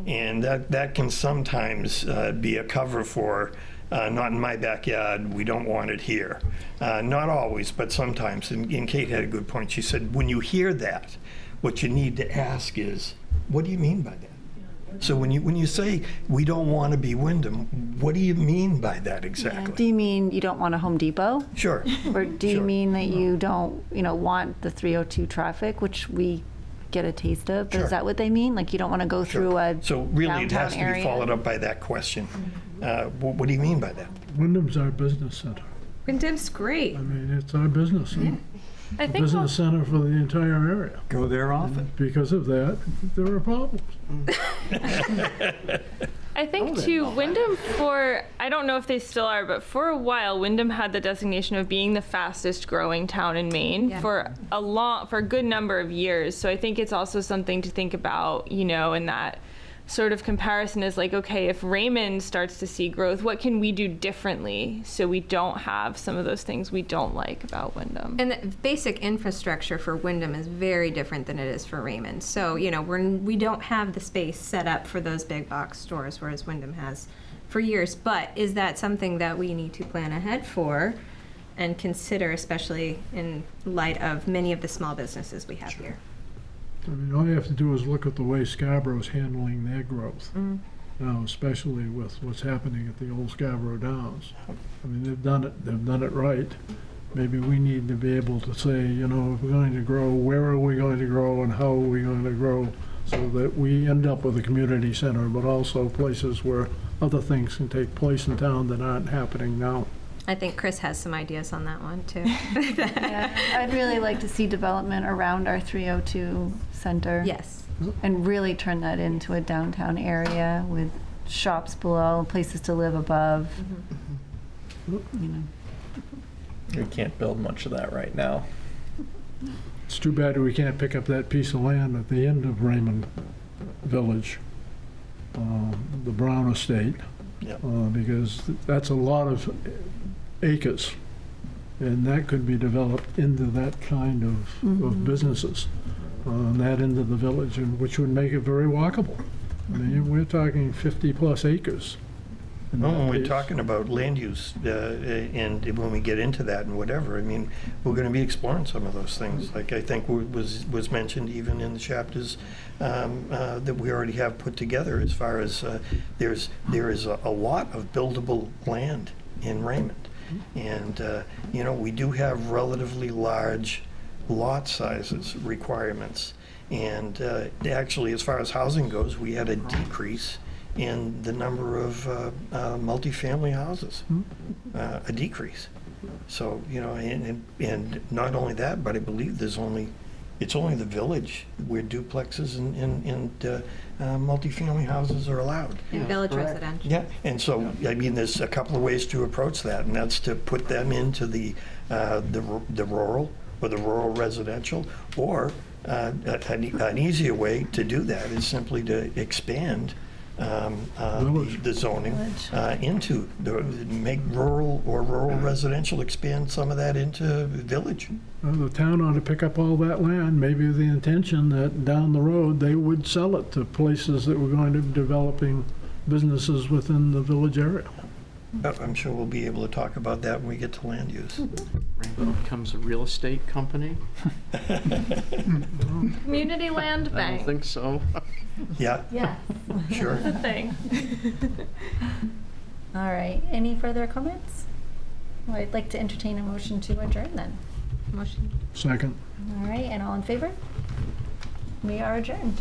and that can sometimes be a cover for. Not in my backyard, we don't want it here. Not always, but sometimes. And Kate had a good point. She said, when you hear that, what you need to ask is, what do you mean by that? So when you say, we don't want to be Wyndham, what do you mean by that exactly? Yeah. Do you mean you don't want a Home Depot? Sure. Or do you mean that you don't, want the 302 traffic, which we get a taste of? But Sure. Is that what they mean? Like, you don't want to go through a So really, it has to downtown be area? followed up by that question. What do you mean by that? Wyndham's our business center. Wyndham's great. I mean, it's our business center. I think Business center for the entire area. Go there often. Because of that, there are problems. I think too, Wyndham I don't know if they still are, but for a while, Wyndham had the designation of being the fastest growing town in Maine for a good number of years. So I think it's also something to think about, in that sort of comparison is like, okay, if Raymond starts to see growth, what can we do differently so we don't have some of those things we don't like about Wyndham? And the basic infrastructure for Wyndham is very different than it is for Raymond. So, you know, we don't have the space set up for those big box stores, whereas Wyndham has for years. But is that something that we need to plan ahead for and consider, especially in light of many of the small businesses we have here? I mean, all you have to do is look at the way Scarborough's handling their growth. Now, especially with what's happening at the old Scarborough Downs. I mean, they've done it right. Maybe we need to be able to say, you know, if we're going to grow, where are we going to grow and how are we going to grow, so that we end up with a community center, but also places where other things can take place in town that aren't happening now. I think Chris has some ideas on that one too. Yeah, I'd really like to see development around our 302 center. Yes. And really turn that into a downtown area with shops below, places to live above. You know. We can't build much of that right now. It's too bad we can't pick up that piece of land at the end of Raymond Village, the Brown Estate, because that's a lot of acres, and that could be developed into that kind of businesses on that end of the village, and which would make it very walkable. I mean, we're talking 50-plus acres. Well, when we're talking about land use, and when we get into that and whatever, I mean, we're going to be exploring some of those things. Like I think was mentioned even in the chapters that we already have put together, as far as there is a lot of buildable land in Raymond, and you know, we do have relatively large lot sizes requirements, and actually, as far as housing goes, we had a decrease in the number of multifamily houses, a decrease. So, you know, and not only that, but I believe it's only the village where duplexes and multifamily houses are allowed. And village residential. Yeah, and so, I mean, there's a couple of ways to approach that, and that's to put them into the rural or the rural residential, or an easier way to do that is simply to expand the zoning into make rural or rural residential, expand some of that into village. Well, the town ought to pick up all that land, maybe with the intention that down the road they would sell it to places that were going to be developing businesses within the village area. I'm sure we'll be able to talk about that when we get to land use. Rainbow becomes a real estate company? Community land I bank. don't think so. Yeah, Yeah. sure. That's a thing. All right. Any further comments? Well, I'd like to entertain a motion to adjourn then. Motion. Second. All right, and all in favor? We are adjourned.